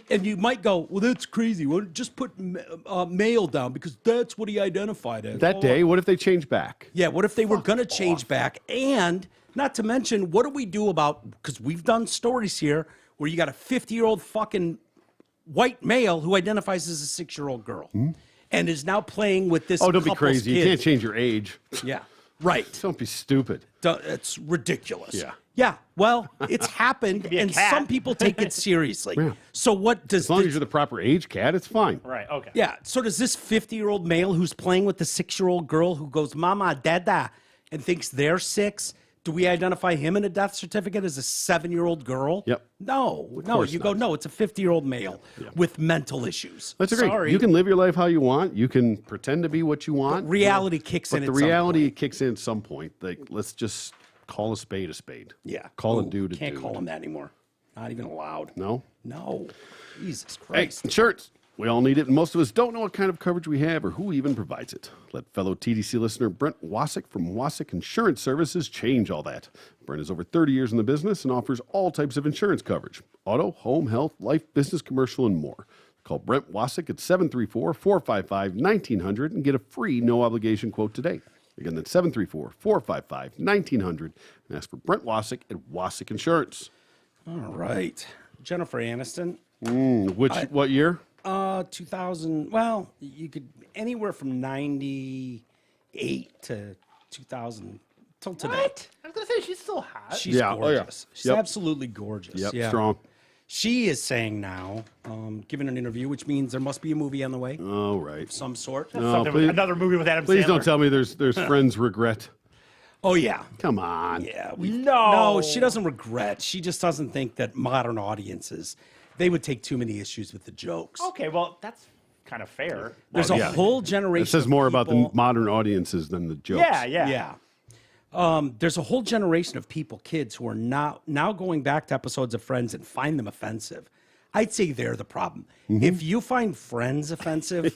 you might go, well, that's crazy. Well, just put male down because that's what he identified as. That day, what if they change back? Yeah, what if they were going to change back? And not to mention, what do we do about, because we've done stories here where you got a 50-year-old fucking white male who identifies as a 6-year-old girl and is now playing with this Oh, don't be couple's crazy. You kids. can't change your age. Yeah, right. Don't be stupid. It's ridiculous. Yeah. Yeah, well, it's happened, be a and cat. some people take it seriously. Yeah. So what does As long as you're the proper age, cat, it's fine. Right, okay. yeah? So does this 50-year-old male who's playing with the 6-year-old girl who goes "Mama, Dada" and thinks they're 6? Do we identify him in a death certificate as a 7-year-old girl? Yep. No. You go, no, it's a 50-year-old male with mental issues. That's great. Sorry. You can live your life how you want. You can pretend to be what you want. But reality kicks in. But the reality kicks in at some point. Like, let's just call a spade a spade. Yeah. Call a dude a dude. Can't call him that anymore. Not even allowed. No? No. Jesus Hey, Christ. insurance. We all need it, and most of us don't know what kind of coverage we have or who even provides it. Let fellow TDC listener Brent Wasick from Wasick Insurance Services change all that. Brent has over 30 years in the business and offers all types of insurance coverage: auto, home, health, life, business, commercial, and more. Call Brent Wasick at 734-455-1900 and get a free no-obligation quote today. Again, that's 734-455-1900 and ask for Brent Wasick at Wasick Insurance. All right. Jennifer Aniston. What year? 2000. Well, you could anywhere from 98 to 2000 till today. What? I was gonna say she's still hot. She's gorgeous. She's absolutely gorgeous. Yep, yeah. strong. She is saying now, giving an interview, which means there must be a movie on the way. Oh, right. Of some sort. Another movie with Adam Sandler. Please don't tell me there's Friends regret. Oh, yeah. Come on. Yeah. No, she doesn't regret. She just doesn't think that modern audiences, they would take too many issues with the jokes. Okay, well, that's kind of fair. There's a whole generation. It says of more about the people- modern audiences than the jokes. Yeah. There's a whole generation of people, kids, who are now going back to episodes of Friends and find them offensive. I'd say they're the problem. If you find Friends offensive,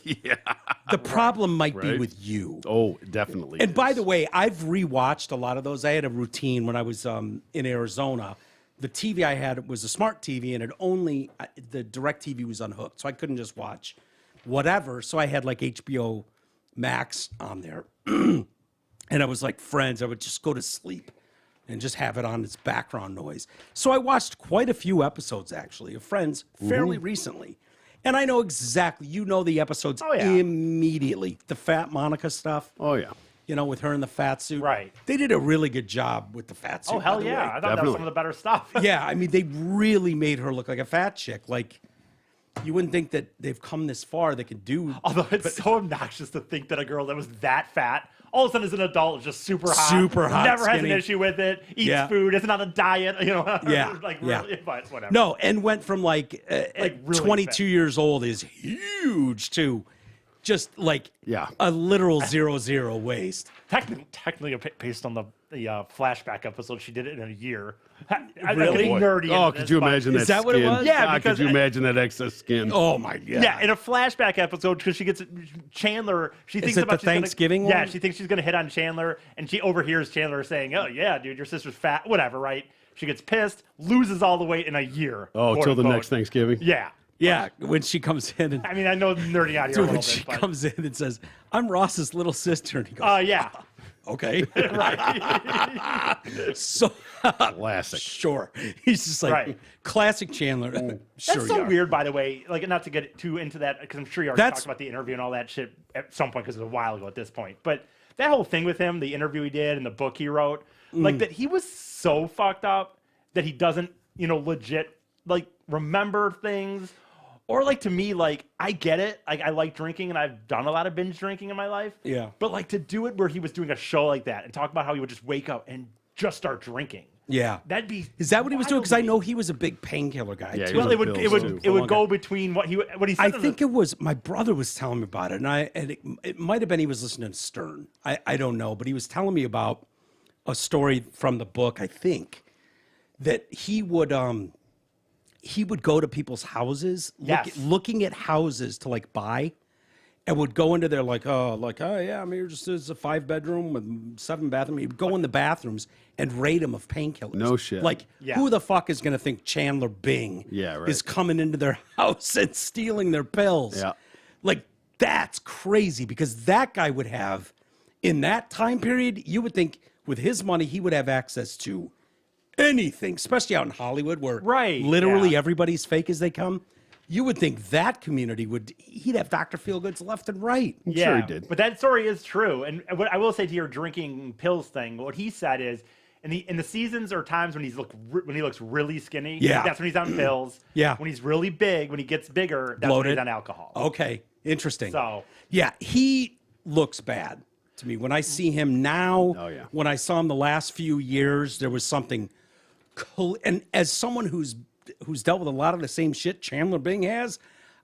the problem might be with you. Oh, definitely. And by the way, I've rewatched a lot of those. I had a routine when I was in Arizona. The TV I had was a smart TV, and the direct TV was unhooked, so I couldn't just watch whatever. So I had like HBO Max on there. And I was like Friends. I would just go to sleep and just have it on its background noise. So I watched quite a few episodes, actually, of Friends fairly recently. And I know exactly, the episodes immediately. The fat Monica stuff. Oh, yeah. With her in the fat suit. Right. They did a really good job with the fat suit. Oh, hell by the yeah. way. I thought that was some of the better stuff. Yeah, I mean, they really made her look like a fat chick. Like, you wouldn't think that they've come this far. They could do. Although it's so obnoxious to think that a girl that was that fat, all of a sudden as an adult, is just super hot. Super hot, Never has skinny. an issue with it. Eats food. Isn't on a diet. Yeah. Really, but whatever. No, and went from like really 22 years old is huge to just like a literal 0 waist. Technically, based on the flashback episode, she did it in a year. Really? Nerdy. Oh, could you imagine that Is that skin? what it was? Yeah, God, because could you imagine that excess skin? Oh my god. Yeah, in a flashback episode, because she gets Chandler. She thinks it about the Thanksgiving Yeah, one? she thinks she's gonna hit on Chandler, and she overhears Chandler saying, "Oh yeah, dude, your sister's fat." Whatever, right? She gets pissed, loses all the weight in a year. Oh, quote till the unquote. next Thanksgiving? Yeah. Yeah, when she comes in and I mean, I know I'm nerding out here a dude, little when she bit, but comes in and says, "I'm Ross's little sister," and he goes, yeah. "Okay." So Classic. sure, he's just like Right. classic Chandler. Sure, That's so you are. weird, by the way. Like, not to get too into that, because I'm sure you already talked about the interview and all that shit at some point, because it was a while ago at this point. But that whole thing with him, the interview he did and the book he wrote, like that he was so fucked up that he doesn't, legit like remember things. Or like, to me, like, I get it. Like, I like drinking, and I've done a lot of binge drinking in my life. Yeah. But like, to do it where he was doing a show like that and talk about how he would just wake up and just start drinking. Yeah. That'd be. Is that what he was doing? Because I wild to me. know he was a big painkiller guy Yeah, too. he was Well, on pills, it would go between what he said. I think it was my brother was telling me about it, and it might have been he was listening to Stern. I don't know, but he was telling me about a story from the book. I think that he would go to people's houses, looking at houses to like buy, and would go into there like, oh yeah, I'm here just as a 5-bedroom with 7 bathrooms. He'd go in the bathrooms and rate them of painkillers. No shit. Like, who the fuck is going to think Chandler Bing is coming into their house and stealing their pills? Yeah. Like, that's crazy, because that guy would have, in that time period, you would think with his money, he would have access to anything, especially out in Hollywood where literally everybody's fake as they come. You would think that community he'd have Dr. Feelgoods left and right. I'm sure he did. But that story is true. And what I will say to your drinking pills thing, what he said is, in the seasons or times when he looks really skinny, that's when he's on pills. Yeah. When he's really big, when he gets bigger, that's when he's on alcohol. Okay, interesting. So yeah, he looks bad to me. When I see him now, Oh, yeah. when I saw him the last few years, there was something cool. And as someone who's dealt with a lot of the same shit Chandler Bing has,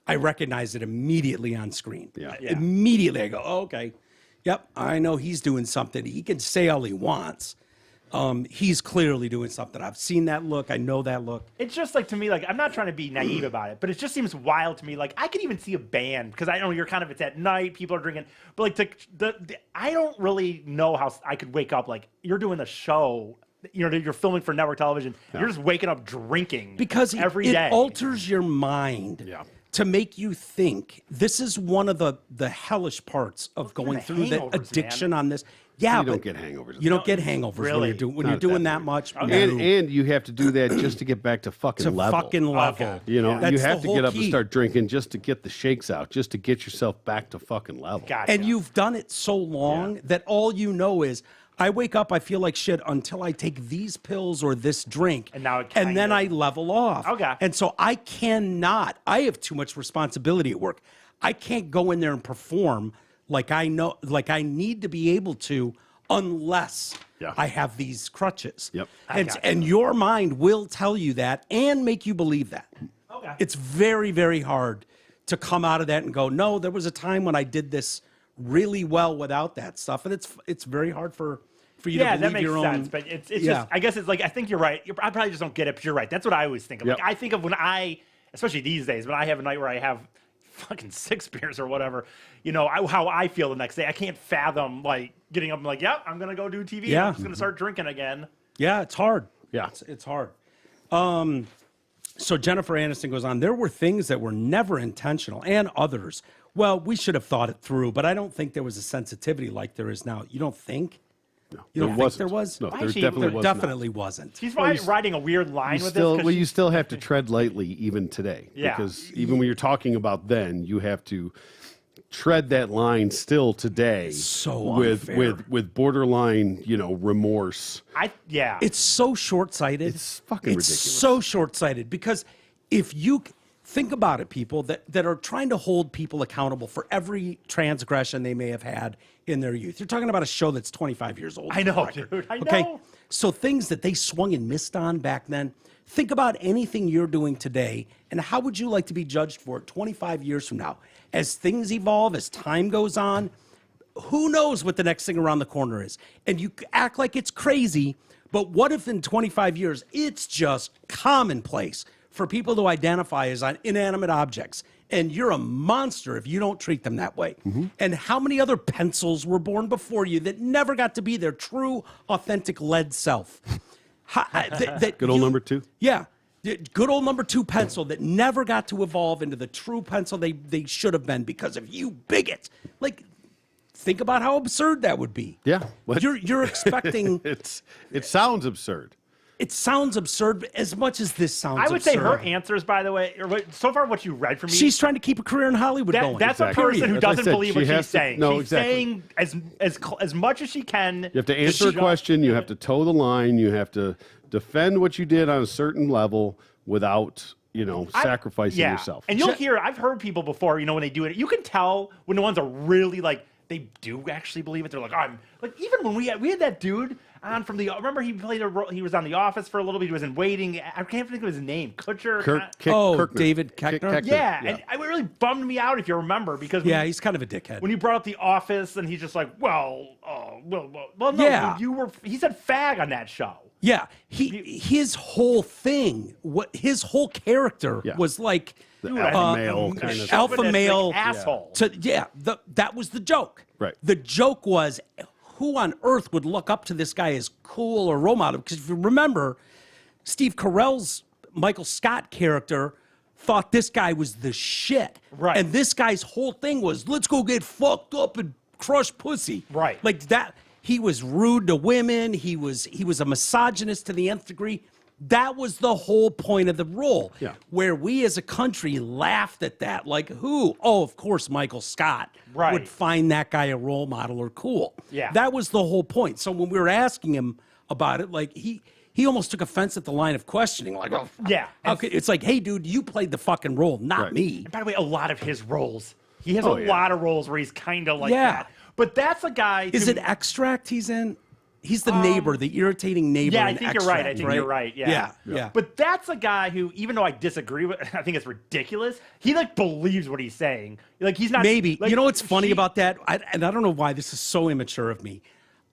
I recognize it immediately on screen. Yeah. Immediately I go, oh, okay. Yep, I know he's doing something. He can say all he wants. He's clearly doing something. I've seen that look. I know that look. It's just like, to me, like, I'm not trying to be naive about it, but it just seems wild to me. Like, I could even see a band, because I know you're kind of, it's at night, people are drinking, but like I don't really know how I could wake up. Like, you're doing the show, you're filming for network television. Yeah. You're just waking up drinking because every day. It alters your mind. Yeah. To make you think. This is one of the hellish parts of going through the addiction on this. Yeah, you don't get hangovers. You don't get hangovers really? when you're doing that much. Okay. And you have to do that just to get back to fucking level. Okay. You know, That's you have to get up key. and start drinking just to get the shakes out, just to get yourself back to fucking level. Gotcha. And you've done it so long that all you know is, I wake up, I feel like shit until I take these pills or this drink. And then I level off. Okay. And so I have too much responsibility at work. I can't go in there and perform like I need to be able to unless I have these crutches. Yep. And your mind will tell you that and make you believe that. Okay. It's very, very hard to come out of that and go, no, there was a time when I did this really well without that stuff. And it's very hard for you to believe that makes your sense. own. But it's just, I guess it's like, I think you're right. I probably just don't get it, but you're right. That's what I always think of. Yep. Like, I think of when especially these days, when I have a night where I have fucking 6 beers or whatever, how I feel the next day. I can't fathom like getting up and like, yeah, I'm going to go do TV. Yeah. I'm just going to start drinking again. Yeah, it's hard. Yeah. It's hard. So Jennifer Aniston goes on, there were things that were never intentional and others. Well, we should have thought it through, but I don't think there was a sensitivity like there is now. You don't think? No, You don't think there was? No, Why there is she- definitely there was Definitely wasn't. He's riding a weird line with still, this. well, you still have to tread lightly even today. Yeah. Because even when you're talking about then, you have to tread that line still today. So with unfair. with borderline, remorse. It's so short-sighted. It's fucking ridiculous. So short-sighted because if you think about it, people that are trying to hold people accountable for every transgression they may have had in their youth. You're talking about a show that's 25 years old. I know, for the record, dude. I okay? know. So things that they swung and missed on back then. Think about anything you're doing today, and how would you like to be judged for it 25 years from now? As things evolve, as time goes on, who knows what the next thing around the corner is? And you act like it's crazy, but what if in 25 years it's just commonplace for people to identify as inanimate objects? And you're a monster if you don't treat them that way. Mm-hmm. And how many other pencils were born before you that never got to be their true, authentic lead self? Good old number 2? Yeah. Good old number 2 pencil that never got to evolve into the true pencil they should have been because of you bigots. Like, think about how absurd that would be. Yeah. What? You're expecting... It sounds absurd. It sounds absurd as much as this sounds absurd. I would say her answers, by the way, so far what you read from me. She's trying to keep a career in Hollywood going. That's Exactly. a person who As I doesn't said, believe what she's saying. No, she's exactly. saying as much as she can. You have to answer a question. You have to toe the line. You have to defend what you did on a certain level without, sacrificing yourself. And I've heard people before, when they do it, you can tell when the ones are really like, they do actually believe it. They're like, I'm like, even when we had that dude on from remember he played a role, he was on The Office for a little bit, he was in Waiting, I can't think of his name, Kutcher. Kirkner. David Koechner? Yeah, and it really bummed me out if you remember, because he's kind of a dickhead. When you brought up The Office, and he's just like, well, no, Yeah. he said fag on that show. Yeah, his whole thing, his whole character was like alpha male kind of alpha male asshole. That was the joke. Right. The joke was, who on earth would look up to this guy as cool or role model? Because if you remember, Steve Carell's Michael Scott character thought this guy was the shit. Right. And this guy's whole thing was, let's go get fucked up and crush pussy. Right. Like that. He was rude to women. He was a misogynist to the nth degree. That was the whole point of the role. Yeah. Where we as a country laughed at that. Like, who? Oh, of course, Michael Scott would find that guy a role model or cool. Yeah. That was the whole point. So when we were asking him about it, like he almost took offense at the line of questioning. Like, yeah. Okay, it's like, hey, dude, you played the fucking role, not me. And by the way, a lot of his roles, He has a lot of roles where he's kind of like that. But that's a guy. Is it Extract he's in? He's the neighbor, the irritating neighbor. Yeah, I think you're right. I think you're right. Yeah. But that's a guy who, even though I disagree with, I think it's ridiculous. He like believes what he's saying. Like he's not. Maybe. Like, you know what's funny about that? And I don't know why this is so immature of me.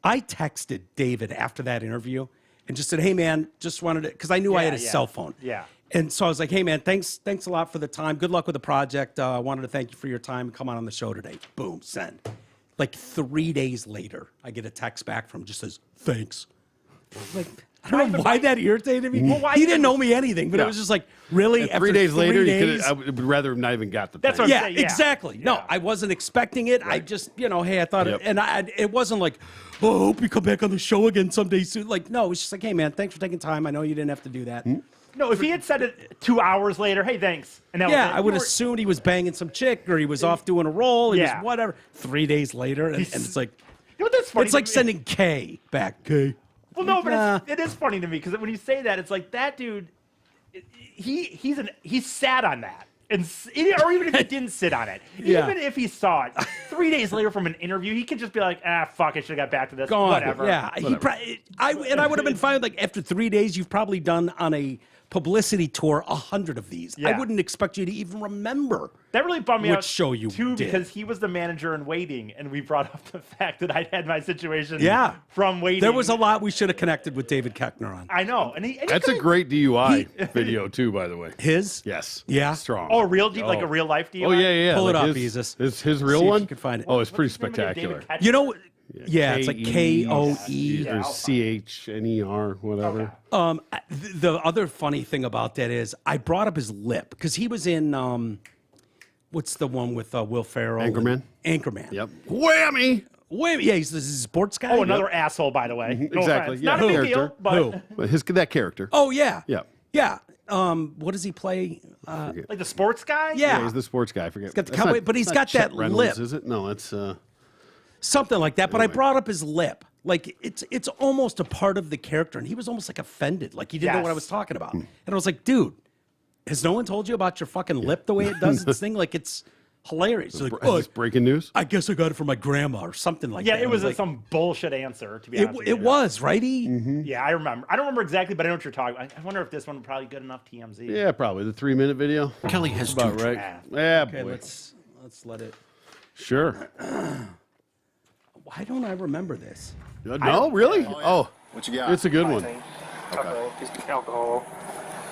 I texted David after that interview and just said, "Hey man, just wanted to," because I knew I had his cell phone. Yeah. And so I was like, "Hey man, thanks a lot for the time. Good luck with the project. I wanted to thank you for your time and come on the show today." Boom, send. Like 3 days later, I get a text back from him, just says, "Thanks." Like, I don't know why that irritated me. Well, he didn't know me anything, but it was just like, really? And 3 days later, I would rather have not even got the That's thing. what I'm saying. Exactly. No, I wasn't expecting it. I just, hey, I thought it, and it wasn't like, "Oh, I hope you come back on the show again someday soon." Like, no, it was just like, "Hey, man, thanks for taking time. I know you didn't have to do that." No, if he had said it 2 hours later, "Hey, thanks," and that I would assume he was banging some chick or he was off doing a role. He was whatever. 3 days later, and it's like, you know what, that's funny. It's like sending K back. K. Well, no, but it is funny to me because when you say that, it's like that dude. He's sat on that, or even if he didn't sit on it, even if he saw it 3 days later from an interview, he could just be like, "Fuck, I should have got back to this." Gone. Whatever. Yeah, I would have been fine. Like after 3 days, you've probably done on a publicity tour 100 of these. I wouldn't expect you to even remember. That really bummed me out show you too, did. because he was the manager in Waiting, and we brought up the fact that I had my situation from Waiting. There was a lot we should have connected with David Keckner on. I know, and that's a great DUI video too, by the way. His? Yes. Yeah. Strong. Oh, like a real life DUI? Oh yeah. Pull it like up, Jesus. His real See if one? you can find it. Oh, it's pretty spectacular. You know, it's like KOE. Or CHNER, whatever. The other funny thing about that is I brought up his lip because he was in what's the one with Will Ferrell? Anchorman. Anchorman. Yep. Whammy. Yeah, he's a sports guy. Oh, another asshole, by the way. No exactly. offense. Not a big deal, but But that character. Oh yeah. Yeah. Yeah. What does he play? like the sports guy. Yeah. He's the sports guy. I forget. He's got the cowboy, but he's got Chet that Reynolds, lip. Is it? No, it's Something like that. But I brought up his lip. Like it's almost a part of the character, and he was almost like offended, like he didn't know what I was talking about. And I was like, "Dude, has no one told you about your fucking lip the way it does its thing? Like it's hilarious." Like, is this breaking news? I guess I got it from my grandma or something like that. Yeah, it was like, some bullshit answer, to be honest with you. It was, right? Yeah, I remember. I don't remember exactly, but I know what you're talking about. I wonder if this one would probably good enough TMZ. Yeah, probably the 3-minute video. Kelly has About two. right. Yeah, Okay, boy. let's let it. Sure. Why don't I remember this? No, really? Oh, What you got? it's a good one. Okay. Piece of alcohol.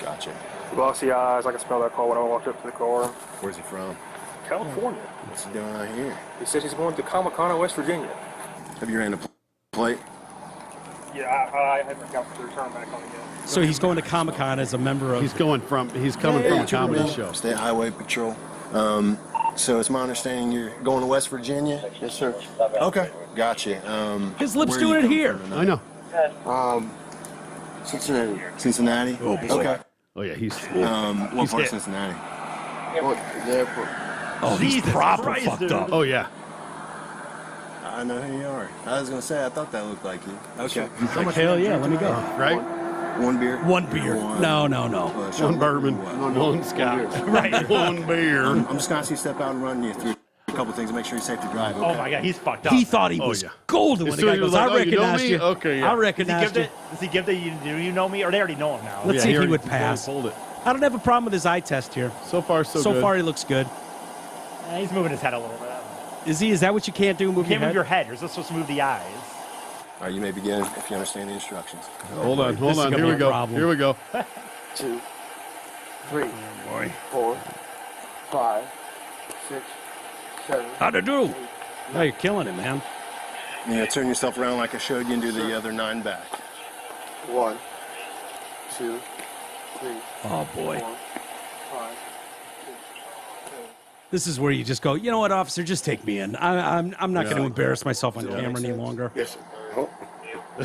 Gotcha. Glossy eyes. I can smell that car when I walked up to the car. Where's he from? California. What's he doing out here? He said he's going to Comic-Con, West Virginia. Have you ran a plate? Yeah, I haven't got the return back on it yet. So he's going to Comic-Con as a member of. He's coming from a comedy show. State Highway Patrol. So it's my understanding you're going to West Virginia? Yes, sir. Okay. Gotcha. His lips where doing you it here. come from? I know. Cincinnati. Cincinnati? Oh, boy. Okay. Oh yeah, he's What part hit. of Cincinnati? What? The airport. Oh, he's Jesus proper Christ, fucked dude. up. Oh yeah. I know who you are. I was gonna say I thought that looked like you. Okay. Like, hell yeah, let me go. Right. One beer. One beer. No. One bourbon. One scotch. Right. One beer. I'm just gonna ask you to step out and run you through a couple things to make sure you're safe to drive. Okay? Oh my God, he's fucked up. He thought he was yeah. golden when As the soon guy as he was goes, like, "I "Oh, you know recognize me?" you." Okay, yeah. I Does recognize you. he give that do you know me? Or they already know him now. Let's Yeah, see if he already- would pass. Hold it. I don't have a problem with his eye test here. So far, so So good. far, he looks good. He's moving his head a little bit. Is he? Is that what you can't do? Move You can't your move your head? head. You're just supposed to move the eyes. All right, you may begin if you understand the instructions. Hold on. This is gonna Here be we a go. problem. Here we go. 2, 3, 4, 5, 6, 7. How'd it do? Oh, you're killing it, man. You know, turn yourself around like I showed you and do the other 9 back. 1, 2, 3, Oh boy. 4, 5. This is where you just go, you know what, officer, just take me in. I'm not going to embarrass myself on camera any longer. Yes, sir. Oh,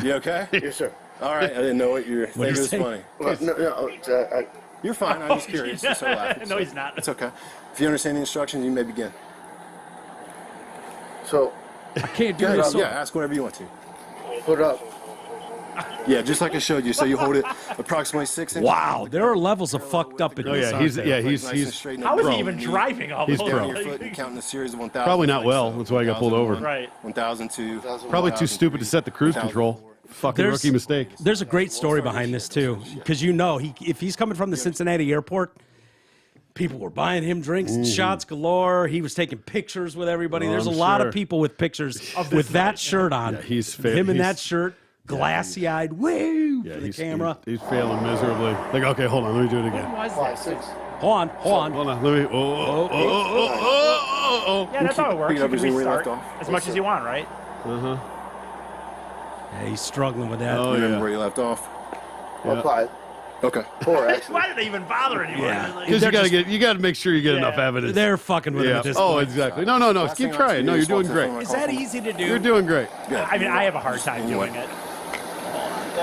You okay? yes, sir. All right, I didn't know what you were What'd thinking he was say? funny. Well, no, You're fine. I'm just curious. Just so laughing. No, he's not. It's okay. If you understand the instructions, you may begin. so I can't do Go ahead. this. Yeah, ask whatever you want to. put up. Yeah, just like I showed you. So you hold it approximately 6 inches. Wow, there are levels of fucked up in Oh this. yeah, aren't there? he's How is he even driving all He's those? pro. Your foot and counting the series of 1,000. Probably not well. That's why I got pulled over. Right. 1,002. Probably too stupid to set the cruise control. Fucking rookie mistake. There's a great story behind this too, because if he's coming from the Cincinnati airport, people were buying him drinks and shots galore. He was taking pictures with everybody. There's a lot of people with pictures with that shirt on. Yeah, he's him in that shirt, glassy-eyed, woo, for the he's, camera. He's failing miserably. Like, okay, hold on, let me do it again. Hold on. Hold on, let me. Yeah, that's how it works. Pick it You up can as you restart left off. as much as you want, right? Yeah, he's struggling with that. Oh, Remember yeah. where you left off? Yeah. Okay. 4, actually. Why did they even bother anymore? Yeah. Like, Because you got to make sure you get enough Yeah. evidence. They're fucking with him Yeah. at this Oh, point. exactly. No. Last Keep thing I trying. have No, to you're do doing is great. walk Is to the that phone easy to do? You're doing great. I mean, I have a hard time doing it.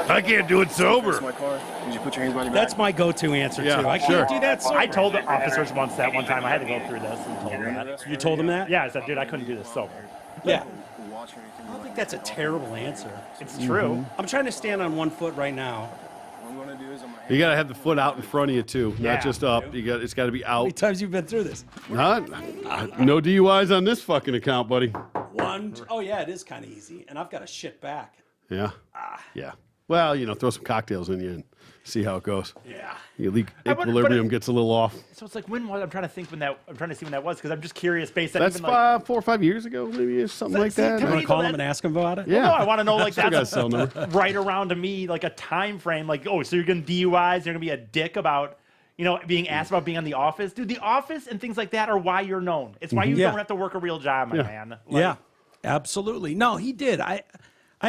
I can't do it call. sober. My car. Did you put your hands behind your That's back? my go-to answer Yeah, too. I sure. can't do that. Sober. I told the officers once that one time I had to go through this and told them that. You told him that? Yeah, I said, dude, I couldn't do this sober. Yeah. Watch or anything I don't like think that's a terrible answer. It's true. I'm trying to stand on one foot right now. What I'm going to do is I'm going You got to have the foot out in front of you too, Yeah. not just up. It's got to be How many out. times you've been through this? Huh? No DUIs on this fucking account, buddy. One. Oh yeah, it is kind of easy, and I've got a shit back. Yeah. Yeah. Well, throw some cocktails in you and see how it goes. Yeah. Equilibrium gets a little off. So it's like, when was I'm trying to see when that was, because I'm just curious based on That's even like, 4 or 5 years ago, maybe something like See, that. to You me, want to call that- him and ask him about it? Yeah. no, I want to know like Still got a that's cell number. right around to me like a time frame. Like, oh, so you're gonna DUIs, you're gonna be a dick about being asked about being on The Office. Dude, The Office and things like that are why you're known. It's why you Yeah. don't have to work a real job, my man. Like, Yeah. Absolutely. No, he did. I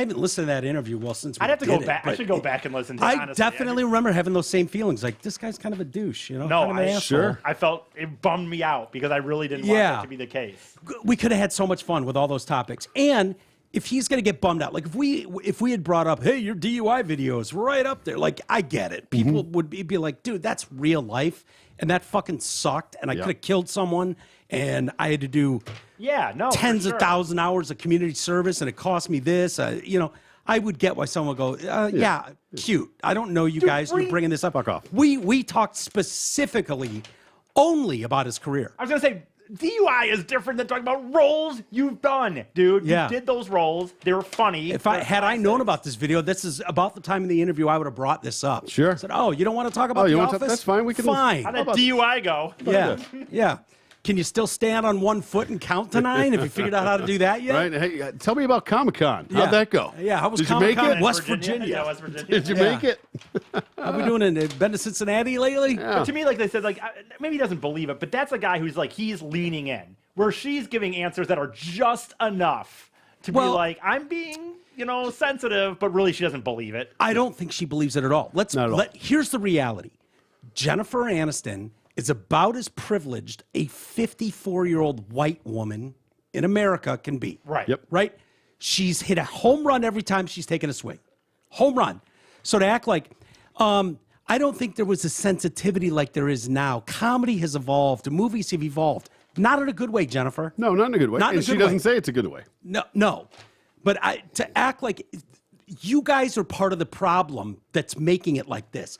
haven't listened to that interview since we I'd have to did go back. I but should go back and listen to it. I honestly. definitely remember having those same feelings. Like, this guy's kind of a douche, No, kind of an asshole. Sure. I felt it bummed me out because I really didn't want Yeah. that to be the case. We could have had so much fun with all those topics. And if he's going to get bummed out, like if we had brought up, hey, your DUI video is right up there. Like, I get it. People would be like, dude, that's real life. And that fucking sucked. And I Yep. could have killed someone. And I had to do Yeah, no, for tens sure. of thousand hours of community service. And it cost me this. I would get why someone would go, yeah, cute. I don't know you guys. You're bringing this up. Fuck off. We talked specifically only about his career. I was gonna say DUI is different than talking about roles you've done, dude. Yeah. You did those roles. They were funny. If I had known about this video, this is about the time in the interview I would have brought this up. Sure. I said, "Oh, you don't want to talk about Oh, you The want to- Office? that's fine. We can- Fine. How'd that DUI go? Yeah, yeah. Can you still stand on one foot and count to 9? Have you figured out how to do that yet? Right? Hey, tell me about Comic-Con. Yeah. How'd that go? Yeah, how was Did you make Comic-Con it? in West Virginia? Yeah, West Virginia. Did you Yeah. make it? How we doing? Been to Cincinnati lately? But to me, like they said, like maybe he doesn't believe it, but that's a guy who's like he's leaning in, where she's giving answers that are just enough to be Well- like, I'm being, sensitive, but really she doesn't believe it. I don't think she believes it at all. Not at all. Here's the reality. Jennifer Aniston is about as privileged a 54-year-old white woman in America can be. Right. Yep. Right? She's hit a home run every time she's taken a swing. Home run. So to act like, I don't think there was a sensitivity like there is now. Comedy has evolved. Movies have evolved. Not in a good way, Jennifer. No, not in a good way. Not in And a she good doesn't way. say it's a good way. No. But to act like you guys are part of the problem that's making it like this.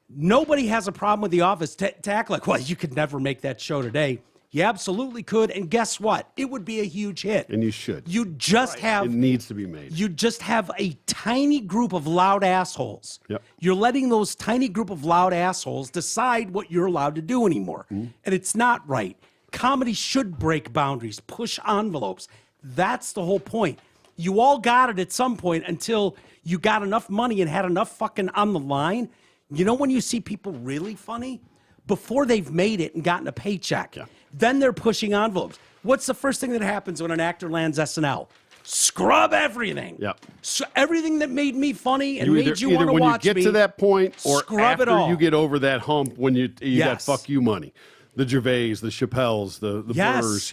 Nobody has a problem with The Office. To act like, well, you could never make that show today. You absolutely could. And guess what? It would be a huge hit. And you should. You just have It needs to be made. you just have a tiny group of loud assholes. Yep. You're letting those tiny group of loud assholes decide what you're allowed to do anymore. Mm-hmm. And it's not right. Comedy should break boundaries, push envelopes. That's the whole point. You all got it at some point until you got enough money and had enough fucking on the line. You know when you see people really funny? Before they've made it and gotten a paycheck. Yeah. Then they're pushing envelopes. What's the first thing that happens when an actor lands SNL? Scrub everything. Yep. So everything that made me funny and either, made you either want to when watch you get me, to that point or scrub it after all. you get over that hump when you got Yes. fuck you money. The Gervais, the Chappelles, the Yes. Burrs,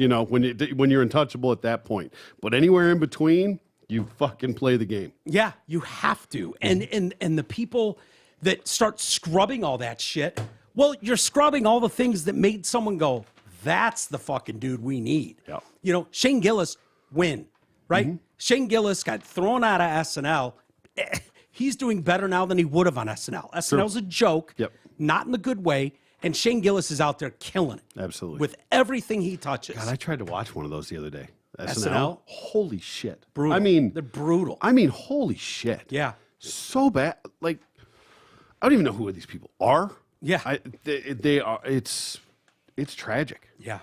when you're untouchable at that point. But anywhere in between, you fucking play the game. Yeah, you have to. And the people that start scrubbing all that shit, well, you're scrubbing all the things that made someone go, that's the fucking dude we need. Yeah. Shane Gillis, win, right? Mm-hmm. Shane Gillis got thrown out of SNL. He's doing better now than he would have on SNL. SNL's a joke, not in the good way. And Shane Gillis is out there killing it. Absolutely. With everything he touches. God, I tried to watch one of those the other day. SNL? Holy shit. Brutal. I mean, they're brutal. I mean, holy shit. Yeah. So bad. Like, I don't even know who these people are. Yeah. They are. It's tragic. Yeah.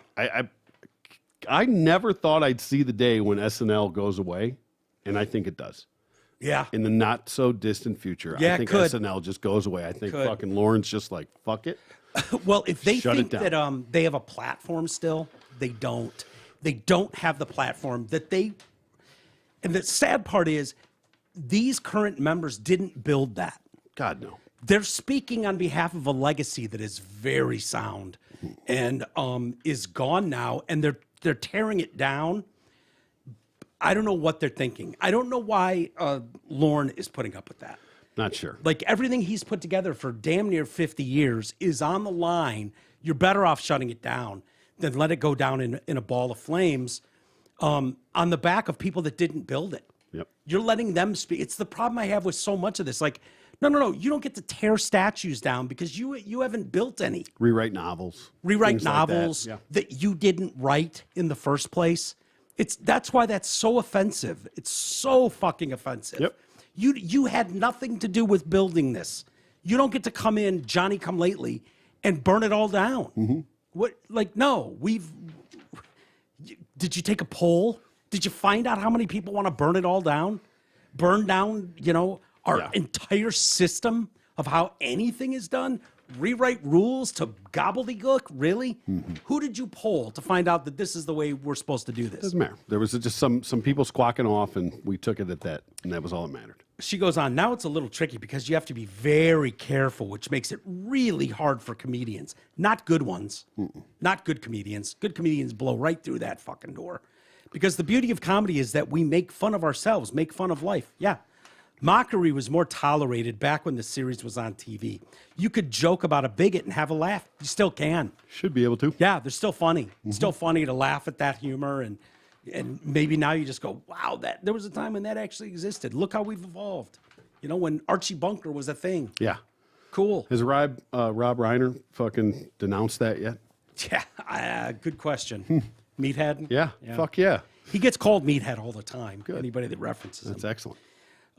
I never thought I'd see the day when SNL goes away, and I think it does. Yeah. In the not so distant future, Yeah, I think SNL just goes away. I think fucking Lauren's just like, fuck it. Well, if they Shut think it down. that they have a platform still, they don't. They don't have the platform that they. And the sad part is, these current members didn't build that. God, no. They're speaking on behalf of a legacy that is very sound and is gone now, and they're tearing it down. I don't know what they're thinking. I don't know why Lorne is putting up with that. Not sure. Like, everything he's put together for damn near 50 years is on the line. You're better off shutting it down than let it go down in a ball of flames on the back of people that didn't build it. Yep. You're letting them speak. It's the problem I have with so much of this. Like, no. You don't get to tear statues down because you haven't built any. Rewrite novels. Rewrite things like novels that you didn't write in the first place. That's why that's so offensive. It's so fucking offensive. Yep. You had nothing to do with building this. You don't get to come in, Johnny come lately, and burn it all down. Mm-hmm. What? Like, no. Did you take a poll? Did you find out how many people want to burn it all down? Burn down, our entire system of how anything is done? Rewrite rules to gobbledygook? Really? Mm-hmm. Who did you poll to find out that this is the way we're supposed to do this? Doesn't matter. There was just some people squawking off, and we took it at that, and that was all that mattered. She goes on, now it's a little tricky because you have to be very careful, which makes it really hard for comedians. Not good ones. Not good comedians. Good comedians blow right through that fucking door. Because the beauty of comedy is that we make fun of ourselves, make fun of life. Yeah. Mockery was more tolerated back when the series was on TV. You could joke about a bigot and have a laugh. You still can. Should be able to. Yeah, they're still funny. It's still funny to laugh at that humor, and maybe now you just go, wow, there was a time when that actually existed. Look how we've evolved. When Archie Bunker was a thing. Yeah. Cool. Has Rob Reiner fucking denounced that yet? Yeah, good question. Meathead? Yeah. Fuck yeah. He gets called Meathead all the time. Good. Anybody that references him. That's excellent.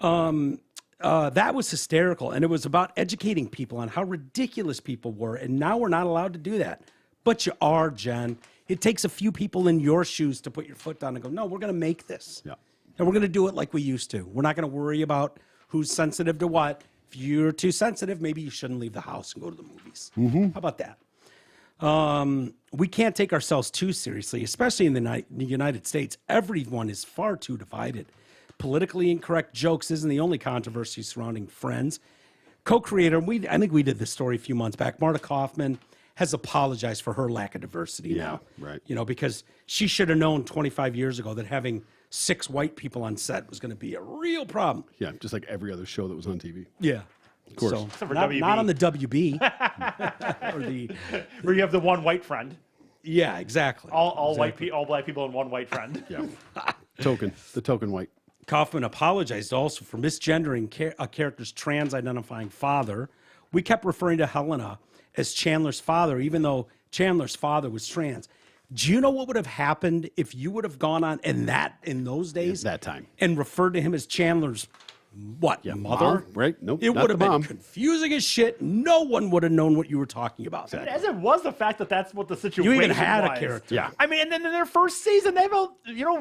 That was hysterical, and it was about educating people on how ridiculous people were, and now we're not allowed to do that. But you are, Jen. It takes a few people in your shoes to put your foot down and go, no, we're going to make this. Yeah. And we're going to do it like we used to. We're not going to worry about who's sensitive to what. If you're too sensitive, maybe you shouldn't leave the house and go to the movies. How about that? We can't take ourselves too seriously, especially in the United States. Everyone is far too divided. Politically incorrect jokes isn't the only controversy surrounding Friends. Co-creator, I think we did this story a few months back, Marta Kaufman has apologized for her lack of diversity now. Right. Because she should have known 25 years ago that having 6 white people on set was going to be a real problem. Yeah, just like every other show that was on TV. Yeah. Of course. So, Except for not WB. on the WB. Where you have the one white friend. Yeah, exactly. All black people and one white friend. Yeah. The token white. Kaufman apologized also for misgendering a character's trans-identifying father. We kept referring to Helena as Chandler's father, even though Chandler's father was trans. Do you know what would have happened if you would have gone on in those days? That time. And referred to him as Chandler's mother? Mom, right? Nope. It would have been confusing as shit. No one would have known what you were talking about. Exactly. As it was the fact that that's what the situation You even had was. a character. Yeah. I mean, and then in their first season, they have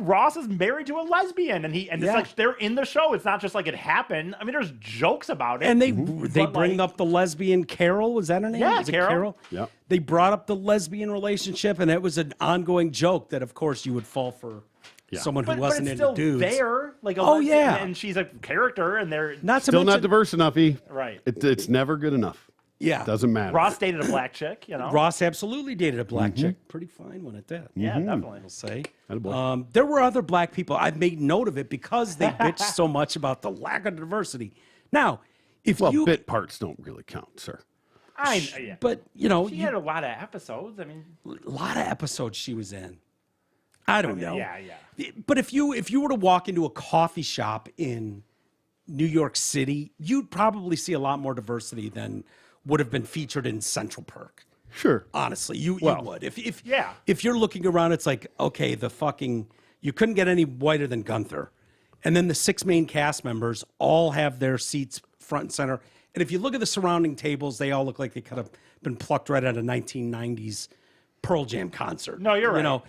Ross is married to a lesbian, and it's like they're in the show. It's not just like it happened. I mean, there's jokes about it. And they bring up the lesbian Carol. Was that her name? Yeah, Was it Carol. Yeah. They brought up the lesbian relationship, and it was an ongoing joke that, of course, you would fall for someone who wasn't it's into still dudes. There, like and she's a character, and they're Still not diverse enough, E. Right. It's never good enough. Yeah. Doesn't matter. Ross dated a black chick, Ross absolutely dated a black chick. Pretty fine one at that. Yeah, definitely. I'll say. Attaboy. There were other black people. I've made note of it because they bitched so much about the lack of diversity. Now, bit parts don't really count, sir. But, she had a lot of episodes. I mean, a lot of episodes she was in. I don't know. Yeah. But if you were to walk into a coffee shop in New York City, you'd probably see a lot more diversity than would have been featured in Central Perk. Sure. Honestly, you would. If you're looking around, it's like, okay, you couldn't get any whiter than Gunther. And then the 6 main cast members all have their seats front and center. And if you look at the surrounding tables, they all look like they could have been plucked right out of 1990s Pearl Jam concert. No, you're right. You know,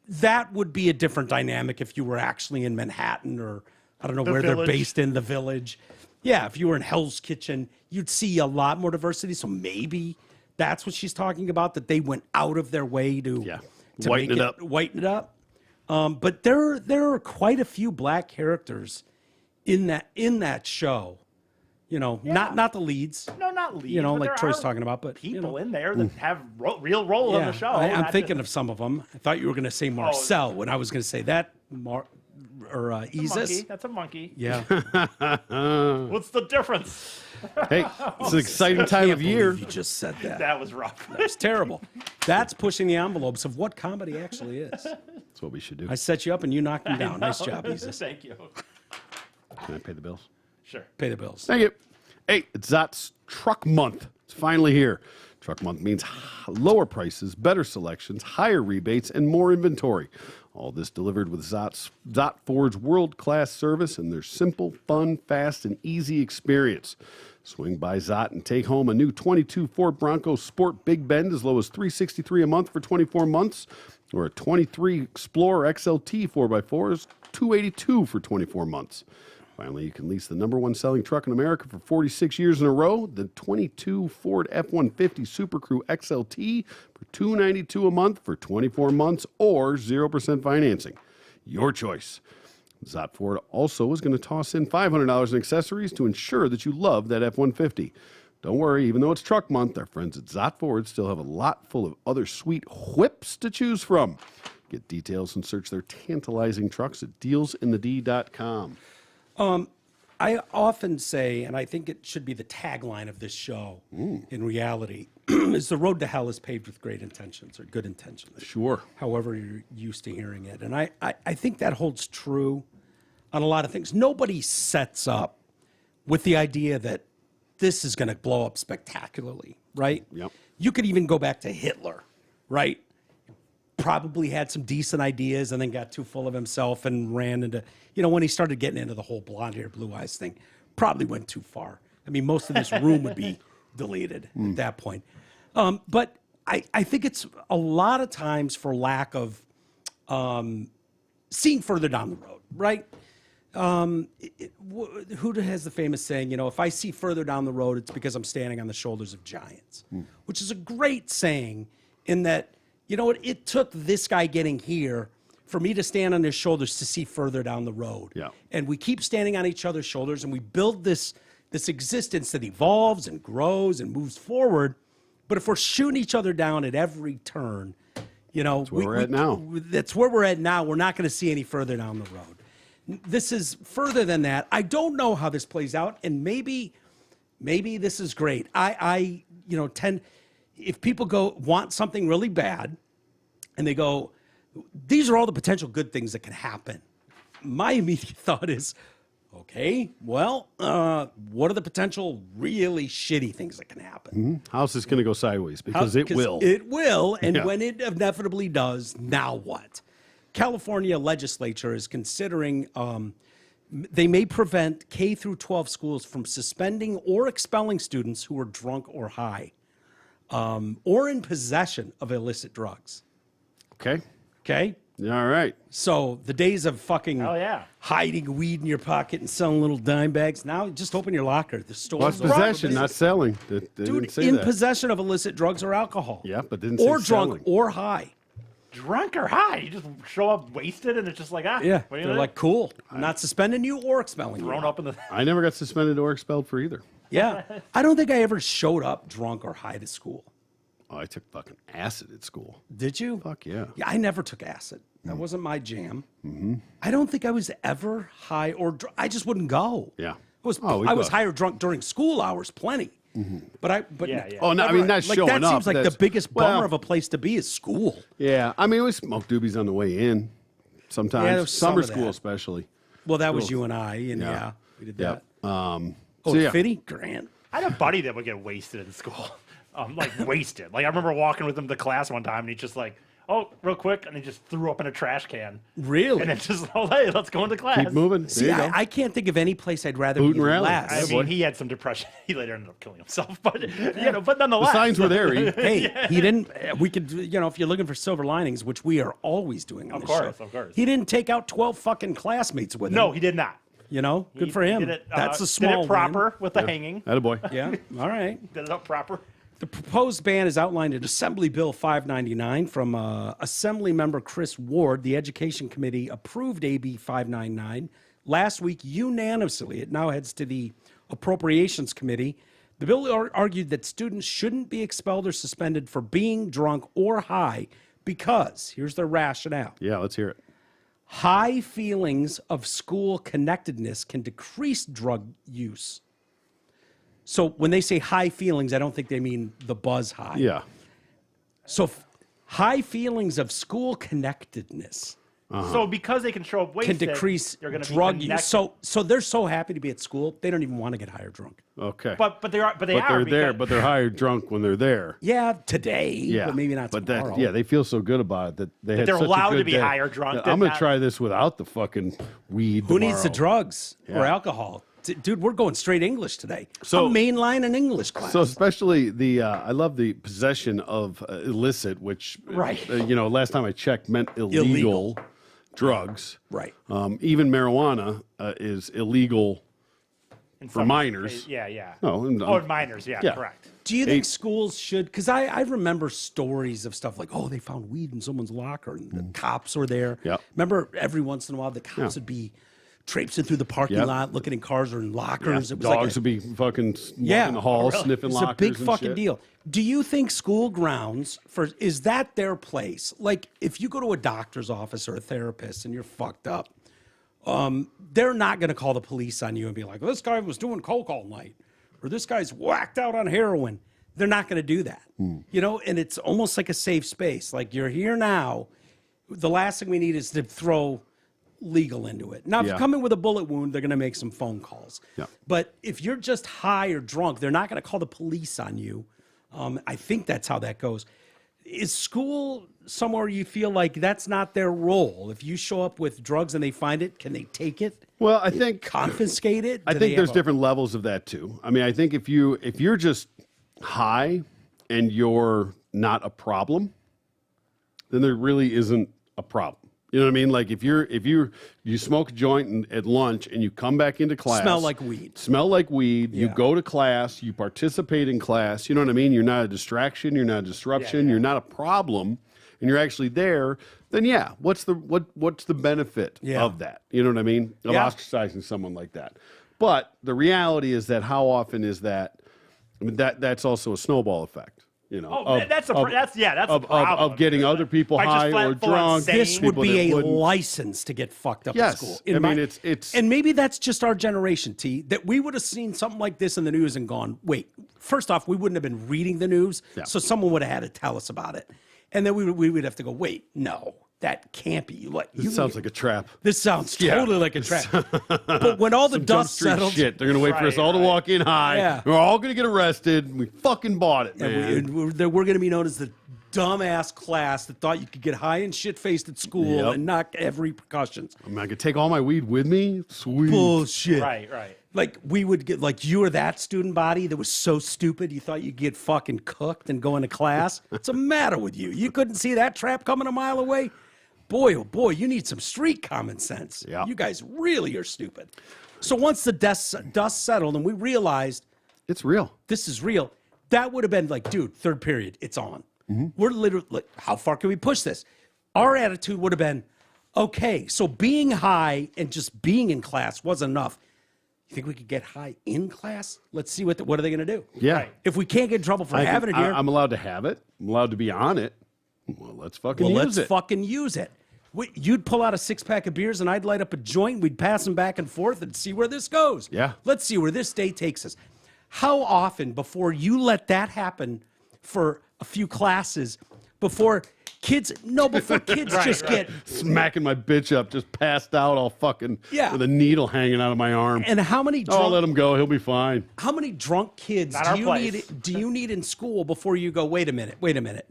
that would be a different dynamic if you were actually in Manhattan or I don't know where Village. they're based in, the Village. Yeah, if you were in Hell's Kitchen, you'd see a lot more diversity. So maybe that's what she's talking about, that they went out of their way to whiten it up. But there are quite a few black characters in that show. You know, not the leads. No, not leads. You know, but like there Troy's are talking about, but people in there that have real roles on the show. I'm thinking of some of them. I thought you were going to say Marcel when I was going to say that. Isis. That's a monkey. Yeah. What's the difference? Hey, it's an exciting time of year. You just said that. That was rough. It's terrible. That's pushing the envelopes of what comedy actually is. That's what we should do. I set you up and you knocked me down. Nice job, Isis. Thank you. Can I pay the bills? Sure. Pay the bills. Thank you. Hey, it's Zot's Truck Month. It's finally here. Truck Month means lower prices, better selections, higher rebates, and more inventory. All this delivered with Zot Ford's world-class service and their simple, fun, fast, and easy experience. Swing by Zot and take home a new 22 Ford Bronco Sport Big Bend as low as $363 a month for 24 months, or a 23 Explorer XLT 4x4 is $282 for 24 months. Finally, you can lease the #1 selling truck in America for 46 years in a row, the 22 Ford F-150 Super Crew XLT for $292 a month for 24 months or 0% financing. Your choice. Zot Ford also is going to toss in $500 in accessories to ensure that you love that F-150. Don't worry, even though it's Truck Month, our friends at Zot Ford still have a lot full of other sweet whips to choose from. Get details and search their tantalizing trucks at dealsinthed.com. I often say, and I think it should be the tagline of this show in reality, is the road to hell is paved with great intentions or good intentions. Sure. However you're used to hearing it. And I think that holds true on a lot of things. Nobody sets up with the idea that this is going to blow up spectacularly, right? Yep. You could even go back to Hitler, right? Probably had some decent ideas and then got too full of himself and ran into, when he started getting into the whole blonde hair, blue eyes thing, probably went too far. I mean, most of this room would be deleted at that point. But I think it's a lot of times for lack of seeing further down the road, right? Who has the famous saying, if I see further down the road, it's because I'm standing on the shoulders of giants, which is a great saying in that, it took this guy getting here for me to stand on his shoulders to see further down the road. Yeah. And we keep standing on each other's shoulders and we build this existence that evolves and grows and moves forward. But if we're shooting each other down at every turn, that's where we're at now. That's where we're at now. We're not going to see any further down the road. This is further than that. I don't know how this plays out, and maybe this is great. I tend, if people want something really bad, and they go, these are all the potential good things that can happen. My immediate thought is, okay, well, what are the potential really shitty things that can happen? How's this going to go sideways? Because it will. It will, and when it inevitably does, now what? California legislature is considering they may prevent K through 12 schools from suspending or expelling students who are drunk or high or in possession of illicit drugs. Okay. Okay? All right. So the days of fucking yeah. hiding weed in your pocket and selling little dime bags, now just open your locker. The store. Well, it's possession, not selling. They didn't say in that. possession of illicit drugs or alcohol. Yeah, but didn't say or drunk selling. or high. Drunk or high? You just show up wasted and it's just like, Yeah, what are you they're doing? like, cool. I'm not suspending you or expelling you. Thrown up in the. I never got suspended or expelled for either. Yeah. I don't think I ever showed up drunk or high to school. Oh, I took fucking acid at school. Did you? Fuck yeah. Yeah, I never took acid. That wasn't my jam. I don't think I was ever high or I just wouldn't go. Yeah. I was high or drunk during school hours, plenty. But Yeah. Oh, no, I mean, not like showing that up. seems like the That's- biggest bummer well, of a place to be is school. Yeah. I mean, we smoked doobies on the way in sometimes. Yeah, there was some Summer of school that. especially. Well, that was Cool. you and I, and yeah. We did that. So, yeah. Fitty? Grant. I had a buddy that would get wasted in school. Like wasted. Like I remember walking with him to class one time and he's just like, oh, real quick, and he just threw up in a trash can. Really? And then just, oh, hey, let's go into class. Keep moving. See, I can't think of any place I'd rather Boot be and rally. last. I mean, he had some depression. He later ended up killing himself, but but nonetheless, The signs were there. Hey, he didn't. We could, if you're looking for silver linings, which we are always doing on this show. Of course. He didn't take out 12 fucking classmates with him. No, he did not. Good for him. Did it, That's a small Did it proper with the hanging. Attaboy. Yeah. All right. Did it up proper. The proposed ban is outlined in Assembly Bill 599 from Assembly Member Chris Ward. The Education Committee approved AB 599 last week unanimously. It now heads to the Appropriations Committee. The bill argued that students shouldn't be expelled or suspended for being drunk or high because, here's their rationale, Yeah, let's hear it. high feelings of school connectedness can decrease drug use. So when they say high feelings, I don't think they mean the buzz high. Yeah. So high feelings of school connectedness So because they can show up wasted, can decrease you're going to drug be use. So they're so happy to be at school, they don't even want to get high or drunk. Okay. But they are. But they're there. But they're higher drunk when they're there. Yeah, today, Yeah. but maybe not tomorrow. They feel so good about it that they had they're such a allowed good to be day. high or drunk. Yeah, I'm They're gonna not- try this without the fucking weed. Who needs the tomorrow. drugs or alcohol? Dude, we're going straight English today. So- I'm mainline an English class. So especially I love the possession of illicit, which Right. Last time I checked meant illegal drugs. Right. Even marijuana is illegal In for some minors. cases, Yeah. No, Minors. Yeah, Yeah. correct. Do you think schools should? Because I remember stories of stuff like, oh, they found weed in someone's locker and the cops were there. Yep. Remember every once in a while the cops would be traipsing through the parking Yep. lot looking in cars or in lockers. It was Dogs like would be fucking walking the hall, sniffing it's lockers. a big and fucking shit. deal. Do you think school grounds is that their place? Like if you go to a doctor's office or a therapist and you're fucked up, they're not going to call the police on you and be like, this guy was doing coke all night or this guy's whacked out on heroin. They're not going to do that. And it's almost like a safe space. Like you're here now. The last thing we need is to throw legal into it. Now, if you come in with a bullet wound, they're going to make some phone calls. Yeah. But if you're just high or drunk, they're not going to call the police on you. I think that's how that goes. Is school somewhere you feel like that's not their role? If you show up with drugs and they find it, can they take it? Well, I think Confiscate it? I Do think they there's have different levels of that too. I mean, I think if you're just high and you're not a problem, then there really isn't a problem. You know what I mean? Like if you smoke a joint at lunch and you come back into class, Smell like weed. You go to class, you participate in class. You know what I mean? You're not a distraction. You're not a disruption. You're not a problem, and you're actually there. Then what's the benefit of that? You know what I mean? Of ostracizing someone like that. But the reality is that how often is that? I mean, that's also a snowball effect. That's the problem. Of getting other people By just high flat or full drunk. insane. This would people be that a wouldn't- license to get fucked up Yes. in school. I mean, it's and maybe that's just our generation, T, that we would have seen something like this in the news and gone, wait, first off, we wouldn't have been reading the news, so someone would have had to tell us about it. And then we would have to go, wait, no, that can't be. This sounds like a trap. This sounds totally like a trap. But when all the Some dust Jump Street settles, shit. They're gonna wait for us all to walk in high. Yeah. We're all gonna get arrested. We fucking bought it, man. and we're going to be known as the dumbass class that thought you could get high and shit-faced at school and not have repercussions. I mean, I could take all my weed with me. Sweet. Bullshit. Right. Like we would get, like you were that student body that was so stupid you thought you'd get fucking cooked and go into class. What's the matter with you? You couldn't see that trap coming a mile away? Boy, oh boy, you need some street common sense. Yeah. You guys really are stupid. So once the dust settled and we realized It's real. this is real, that would have been like, dude, third period, it's on. We're literally, like, how far can we push this? Our attitude would have been, okay, so being high and just being in class wasn't enough. You think we could get high in class? Let's see what are they going to do? Yeah. Right. If we can't get in trouble for having it here, I'm allowed to have it. I'm allowed to be on it. Well, let's fucking well, use let's it. fucking use it. You'd pull out a 6-pack of beers and I'd light up a joint. We'd pass them back and forth and see where this goes. Yeah. Let's see where this day takes us. How often before you let that happen for a few classes, before Kids, no, before kids get smacking my bitch up, just passed out, all fucking with a needle hanging out of my arm. And how many? Drunk, I'll let him go. He'll be fine. How many drunk kids do you need in school before you go? Wait a minute.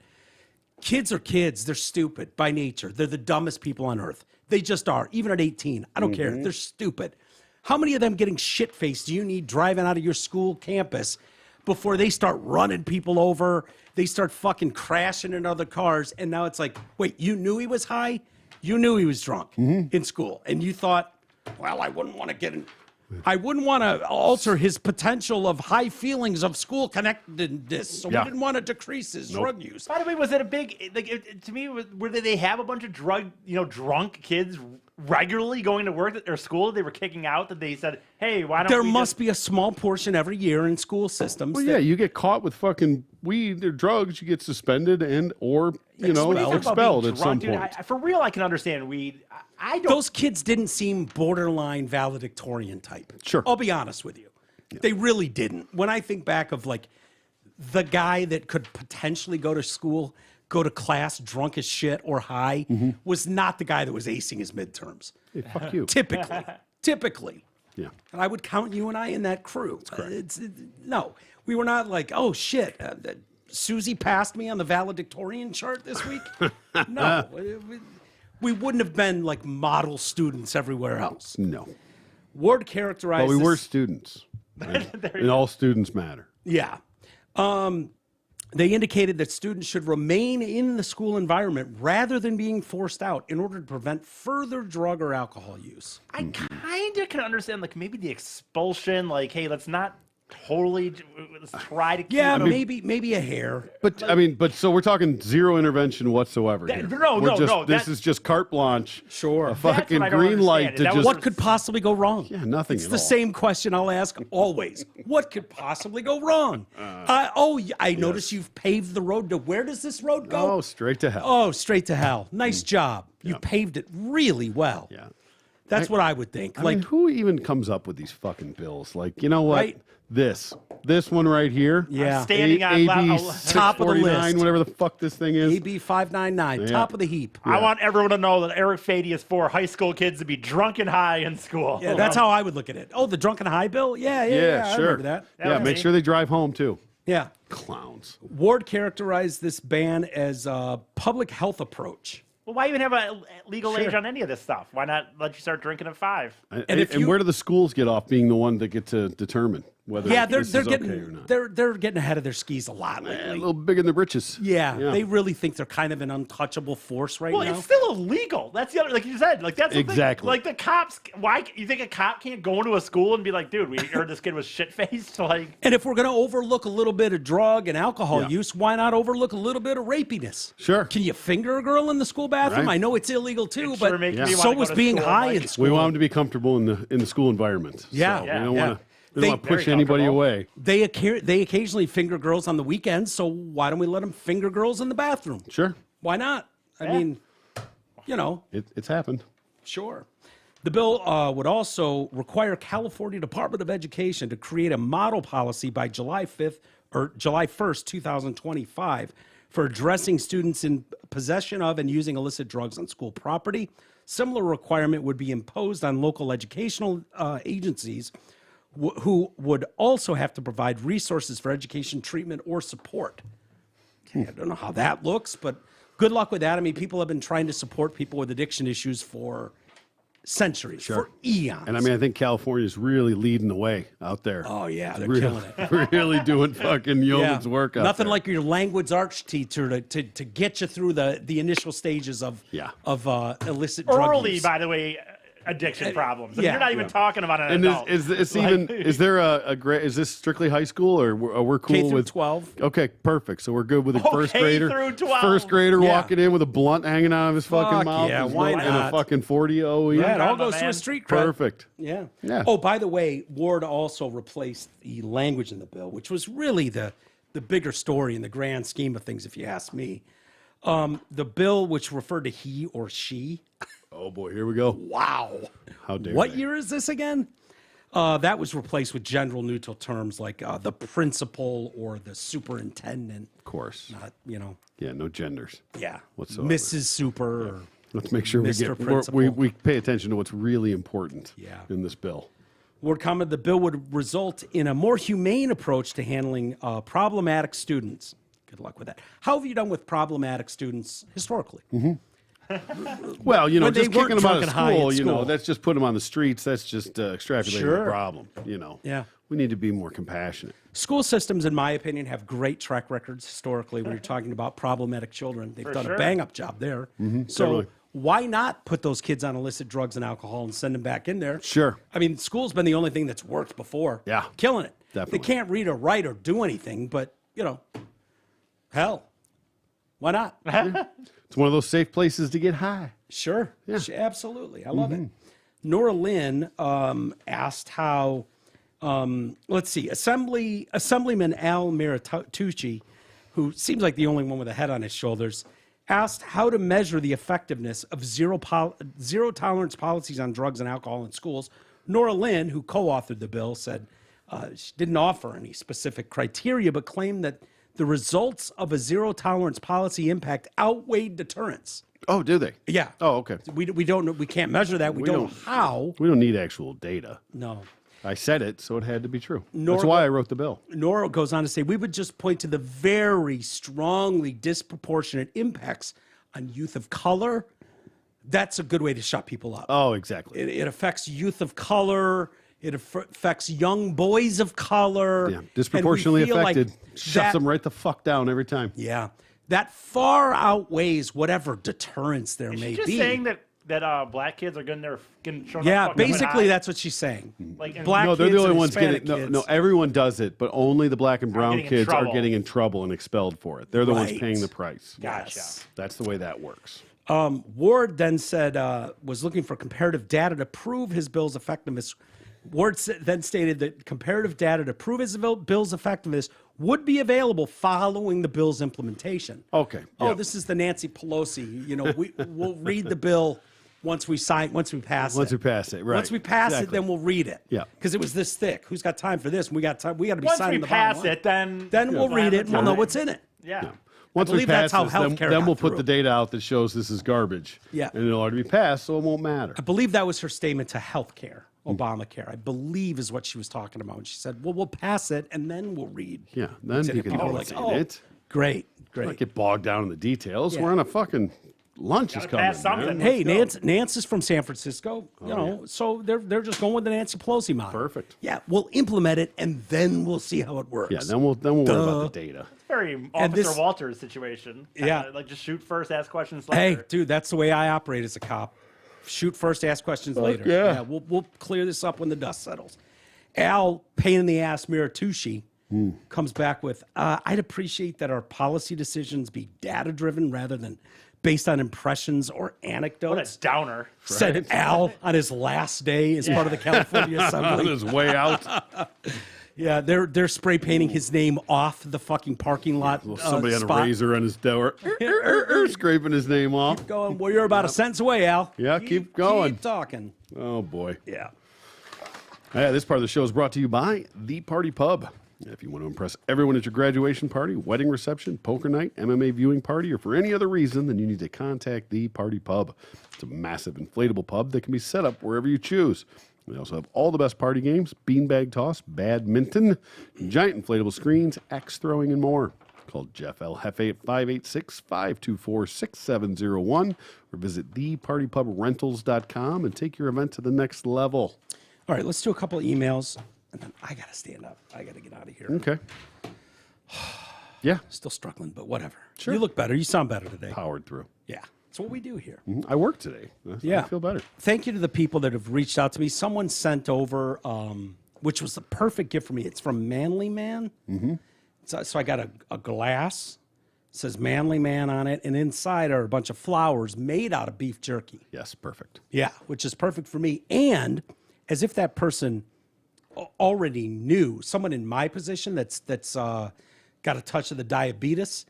Kids are kids. They're stupid by nature. They're the dumbest people on earth. They just are. Even at 18, I don't care. They're stupid. How many of them getting shit-faced do you need driving out of your school campus before they start running people over? They start fucking crashing into other cars. And now it's like, wait, you knew he was high? You knew he was drunk in school. And you thought, well, I wouldn't want to alter his potential of high feelings of school connectedness. So we didn't want to decrease his drug use. By the way, was it a big, to me, were they have a bunch of drunk kids regularly going to work at their school that they were kicking out, that they said, hey, why don't there must be a small portion every year in school systems. Well, you get caught with fucking weed or drugs, you get suspended and or expelled at some point. For real, I can understand weed. I don't. Those kids didn't seem borderline valedictorian type. Sure. I'll be honest with you. Yeah. They really didn't. When I think back of like the guy that could potentially go to class drunk as shit or high was not the guy that was acing his midterms. Hey, fuck you. Typically. Yeah. And I would count you and I in that crew. No, we were not like, oh shit, Susie passed me on the valedictorian chart this week. No, we wouldn't have been like model students everywhere else. No. Ward characterized. But we were students, and all students matter. Yeah. They indicated that students should remain in the school environment rather than being forced out in order to prevent further drug or alcohol use. I kind of can understand, like, maybe the expulsion, like, hey, let's not totally, let's try to keep maybe a hair. But, so we're talking zero intervention whatsoever here. No. This is just carte blanche. Sure. A fucking green light to just... What could possibly go wrong? Yeah, nothing It's the same question I'll ask always. What could possibly go wrong? I notice you've paved the road to, where does this road go? Oh, straight to hell. Oh, straight to hell. Nice job. You paved it really well. Yeah. That's what I would think. I mean, who even comes up with these fucking bills? Like, you know what? Right? This one right here. Yeah. I'm standing on AB top of the list. Whatever the fuck this thing is. AB 599, top of the heap. I want everyone to know that Eric Fady is for high school kids to be drunk and high in school. Yeah, that's how I would look at it. Oh, the drunk and high bill? Yeah, I sure. remember that. Yeah, make sure they drive home too. Yeah. Clowns. Ward characterized this ban as a public health approach. Well, why even have a legal age on any of this stuff? Why not let you start drinking at 5? And where do the schools get off being the one that get to determine whether they're getting okay or not? They're getting ahead of their skis a lot lately. A little big in the britches. Yeah, they really think they're kind of an untouchable force right now. Well, it's still illegal. That's the other, like you said, like that's the exactly thing. Like the cops. Why you think a cop can't go into a school and be like, dude, we heard this kid was shit faced? Like, and if we're gonna overlook a little bit of drug and alcohol use, why not overlook a little bit of rapiness? Sure. Can you finger a girl in the school bathroom? Right. I know it's illegal too, but so was being high in school. We want them to be comfortable in the school environment. Yeah, so we don't want to. They don't want to push anybody away. They occasionally finger girls on the weekends, so why don't we let them finger girls in the bathroom? Sure. Why not? I mean, it's happened. Sure. The bill would also require California Department of Education to create a model policy by July 1st, 2025, for addressing students in possession of and using illicit drugs on school property. Similar requirement would be imposed on local educational agencies who would also have to provide resources for education, treatment, or support. I don't know how that looks, but good luck with that. I mean, people have been trying to support people with addiction issues for centuries, for eons. And I mean, I think California's really leading the way out there. Oh, yeah, they're killing it. Really doing fucking yeoman's work out Nothing there. like your language arts teacher to get you through the initial stages of illicit drug use. By the way, addiction problems. I mean, you're not even talking about an adult. Is there a grade? Is this strictly high school, or we're cool K through with 12? Okay, perfect. So we're good with a first grader. Through 12. First grader walking in with a blunt hanging out of his fucking mouth. Yeah, why and not? a fucking 40 OE. Yeah, it all goes through a street cred. Perfect. Yeah. Yeah. Oh, by the way, Ward also replaced the language in the bill, which was really the bigger story in the grand scheme of things, if you ask me. The bill, which referred to he or she. Oh boy, here we go. Wow. How dare What they. year is this again? That was replaced with gender neutral terms like the principal or the superintendent. Of course. Not, Yeah, no genders. Yeah. Whatsoever. Mrs. Super. Or Let's make sure Mr. we pay attention to what's really important in this bill. Word comment, the bill would result in a more humane approach to handling problematic students. Good luck with that. How have you done with problematic students historically? Well, When just they weren't kicking them out drunk of and high school, at school. that's just putting them on the streets. That's just extrapolating the problem, Yeah. We need to be more compassionate. School systems, in my opinion, have great track records historically when you're talking about problematic children. They've done a bang-up job there. So totally. why not put those kids on illicit drugs and alcohol and send them back in there? Sure. I mean, school's been the only thing that's worked before. Yeah. Killing it. Definitely. They can't read or write or do anything, but, hell, why not? It's one of those safe places to get high. Sure. Yeah. Absolutely. I love it. Nora Lynn asked how, let's see, Assemblyman Al Miratucci, who seems like the only one with a head on his shoulders, asked how to measure the effectiveness of zero tolerance policies on drugs and alcohol in schools. Nora Lynn, who co-authored the bill, said she didn't offer any specific criteria, but claimed that the results of a zero tolerance policy impact outweighed deterrence. Oh, do they? Yeah. Oh, okay. We don't know. We can't measure that. We don't know how. We don't need actual data. No. I said it, so it had to be true. That's why I wrote the bill. Nora goes on to say, we would just point to the very strongly disproportionate impacts on youth of color. That's a good way to shut people up. Oh, exactly. It affects youth of color. It affects young boys of color. Yeah, disproportionately affected. Shuts them right the fuck down every time. Yeah. That far outweighs whatever deterrence there may Is she just be. saying that black kids are getting shown Yeah, up fucking basically high? that's what she's saying. Like, Black No, they're kids the only and ones Hispanic getting. kids. No, everyone does it, but only the black and brown getting in kids are trouble. getting in trouble and expelled for it. They're the ones Right. paying the price. Gotcha. Yes. That's the way that works. Ward then said, was looking for comparative data to prove his bill's effectiveness. Ward then stated that comparative data to prove his bill's effectiveness would be available following the bill's implementation. Okay. Oh, yep. this is the Nancy Pelosi. We'll read the bill once we pass it. Once we pass it, right. Once we pass it, Exactly. then we'll read it. Yeah. Because it was this thick. Who's got time for this? We got time. We got to be Once signing we the bottom pass line. it, then Then we'll read it and we'll know what's in it. Yeah. Once we believe pass that's how this, healthcare then got we'll put through. the data out that shows this is garbage. Yeah. And it'll already be passed, so it won't matter. I believe that was her statement to healthcare, Obamacare. I believe is what she was talking about. And she said, well, we'll pass it and then we'll read. Yeah, then you can People know are what's like, in oh, it. great. Not get bogged down in the details. Yeah. We're on a fucking lunch is Gotta coming. pass something. Man. Hey, Let's go. Nance is from San Francisco, so they're just going with the Nancy Pelosi model. Perfect. Yeah, we'll implement it and then we'll see how it works. Yeah, then we'll worry about the data. Very And Officer this- Walters situation. Yeah. Like just shoot first, ask questions Hey, later. dude, that's the way I operate as a cop. Shoot first, ask questions later. yeah. We'll clear this up when the dust settles. Al, pain in the ass Miratucci, comes back with, I'd appreciate that our policy decisions be data driven rather than based on impressions or What anecdotes. a downer. Said Al on his last day as part of the California On Assembly. his way out, Yeah, they're spray painting his name off the fucking parking lot. somebody had spot. a razor on his door, scraping his name off. Going, well, you're about a sentence away, Al. Yeah, keep going. Keep talking. Oh boy. Yeah. Yeah, this part of the show is brought to you by The Party Pub. If you want to impress everyone at your graduation party, wedding reception, poker night, MMA viewing party, or for any other reason, then you need to contact The Party Pub. It's a massive inflatable pub that can be set up wherever you choose. They also have all the best party games, beanbag toss, badminton, giant inflatable screens, axe throwing, and more. Call Jeff L. Hefe at 586-524-6701 or visit thepartypubrentals.com and take your event to the next level. All right, let's do a couple of emails, and then I got to stand up. I got to get out of here. Okay. Yeah, Still struggling, but whatever. Sure. You look better. You sound better today. powered through. Yeah. That's what we do here. I worked today. Yeah. I feel better. Thank you to the people that have reached out to me. Someone sent over, which was the perfect gift for me. It's from Manly Man. Mm-hmm. So I got a glass. It says Manly Man on it, and inside are a bunch of flowers made out of beef jerky. Yes, perfect. Yeah, which is perfect for me. And as if that person already knew, someone in my position that's got a touch of the diabetes,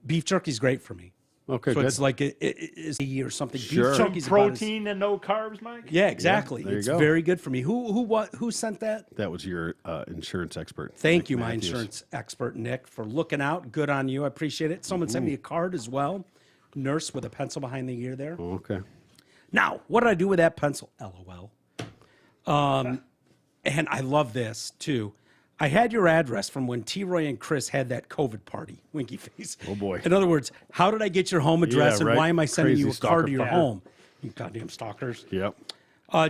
beef jerky is great for me. Okay, So good. it's like it is or something. Sure. Beef Some jerky's about as- protein and no carbs, Mike. Yeah, exactly. there you It's go. very good for me. Who sent that? That was your insurance expert. Thank Nick you, my Matthews. insurance expert, Nick, for looking out. Good on you. I appreciate it. Someone sent me a card as well. Nurse with a pencil behind the ear there. Okay. Now, what did I do with that pencil? LOL. And I love this, too. I had your address from when T-Roy and Chris had that COVID party. Winky face. Oh, boy. In other words, how did I get your home address Yeah, and right. why am I sending Crazy you a stalker card to your fucker. home? You goddamn stalkers. Yep.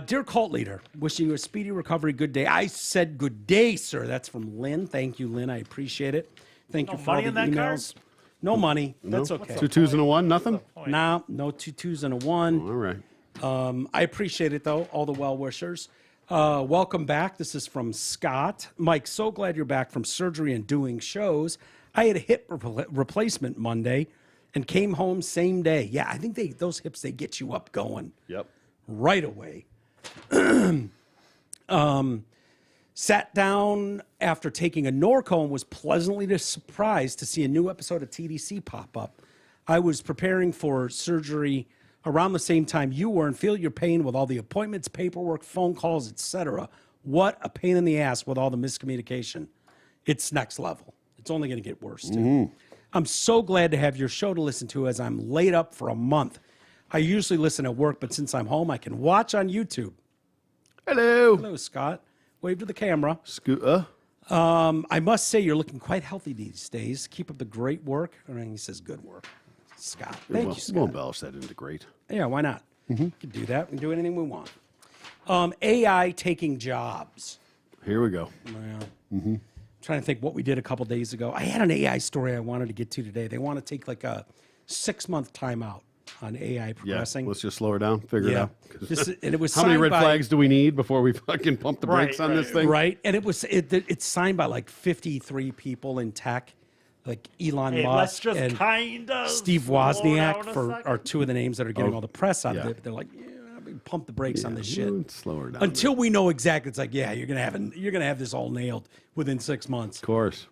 Dear cult leader, wishing you a speedy recovery. Good day. I said good day, sir. That's from Lynn. Thank you, Lynn. I appreciate it. Thank you for all money the in that card? emails. No money. That's okay. 2 2s and a 1, nothing? No, no 2 2s and a 1. All right. I appreciate it, though, all the well-wishers. Welcome back. This is from Scott. Mike, so glad you're back from surgery and doing shows. I had a hip replacement Monday and came home same day. Yeah, I think those hips, they get you up going Yep. right away. Sat down after taking a Norco and was pleasantly surprised to see a new episode of TDC pop up. I was preparing for surgery around the same time you were and feel your pain with all the appointments, paperwork, phone calls, etc. What a pain in the ass with all the miscommunication. It's next level. It's only going to get worse, too. I'm so glad to have your show to listen to as I'm laid up for a month. I usually listen at work, but since I'm home, I can watch on YouTube. Hello. Hello, Scott. Wave to the camera. Scooter. I must say you're looking quite healthy these days. Keep up the great work. He says good work. Scott. Thank you, Scott. We'll embellish that into great. Yeah, why not? We can do that. We can do anything we want. AI taking jobs. Here we go. Trying to think what we did a couple days ago. I had an AI story I wanted to get to today. They want to take like a 6-month timeout on AI Yeah. progressing. Let's just slow her down. Figure it Yeah. out. And it was How many signed red by- flags do we need before we fucking pump the brakes on this thing? Right, and it's signed by like 53 people in tech, like Elon Hey, let's Musk just and kind of Steve slow down Wozniak a are second. two of the names that are getting all the press out yeah. of it. They're like, pump the brakes on this shit Let's slow her down. until we know exactly. It's like, yeah, you're gonna have this all nailed within 6 months. Of course.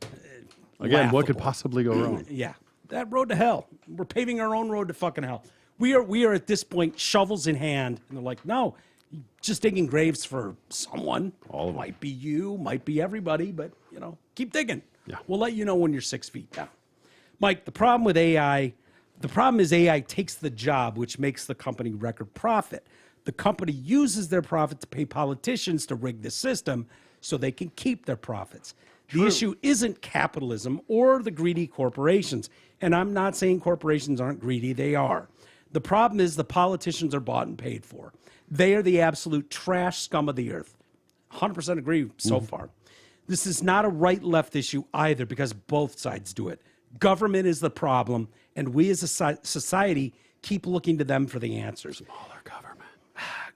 Again, what could laughable. possibly go wrong? Yeah, that road to hell. We're paving our own road to fucking hell. We are at this point, shovels in hand, and they're like, no, just digging graves for someone. All of them. Might be you, might be everybody, but keep digging. Yeah. We'll let you know when you're 6 feet down. Mike, the problem with AI, the problem is AI takes the job, which makes the company record profit. The company uses their profit to pay politicians to rig the system so they can keep their profits. The issue isn't capitalism or the greedy corporations. And I'm not saying corporations aren't greedy, they are. The problem is the politicians are bought and paid for. They are the absolute trash scum of the earth. 100% agree so far. This is not a right-left issue either because both sides do it. Government is the problem, and we as a society keep looking to them for the answers. Smaller government.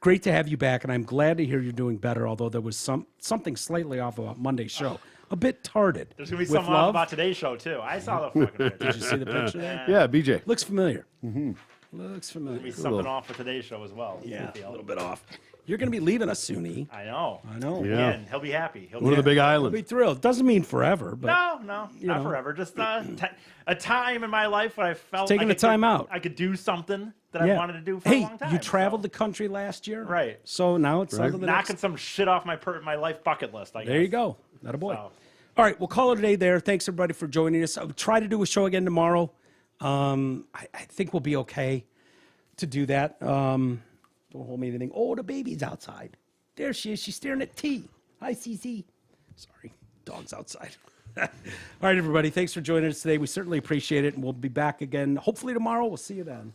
Great to have you back, and I'm glad to hear you're doing better, although there was something slightly off about Monday's show. A bit tarded. There's gonna be With something off love. about today's show too. I saw the fucking picture. Did you see the picture there? Yeah, BJ. Looks familiar. Looks familiar. There'll be something off with today's show as well. Yeah, I feel. a little bit off. You're going to be leaving us soon, E. I know. I know. Yeah. And he'll be happy. He'll One of the big I'll be islands. thrilled. Doesn't mean forever, but No, not know. forever. Just a time in my life when I felt Taking I the time out. I could do something that I yeah. wanted to do for hey, a long time. you traveled so. the country last year, Right. So now it's on to the knocking next. some shit off my life bucket list. I guess. There you go. Not a boy. So. All right, we'll call it a day there. Thanks everybody for joining us. I'll try to do a show again tomorrow. I think we'll be okay to do that. Don't hold me anything. Oh, the baby's outside. There she is. She's staring at T. Hi, CC. Sorry, dog's outside. All right, everybody. Thanks for joining us today. We certainly appreciate it, and we'll be back again hopefully tomorrow. We'll see you then.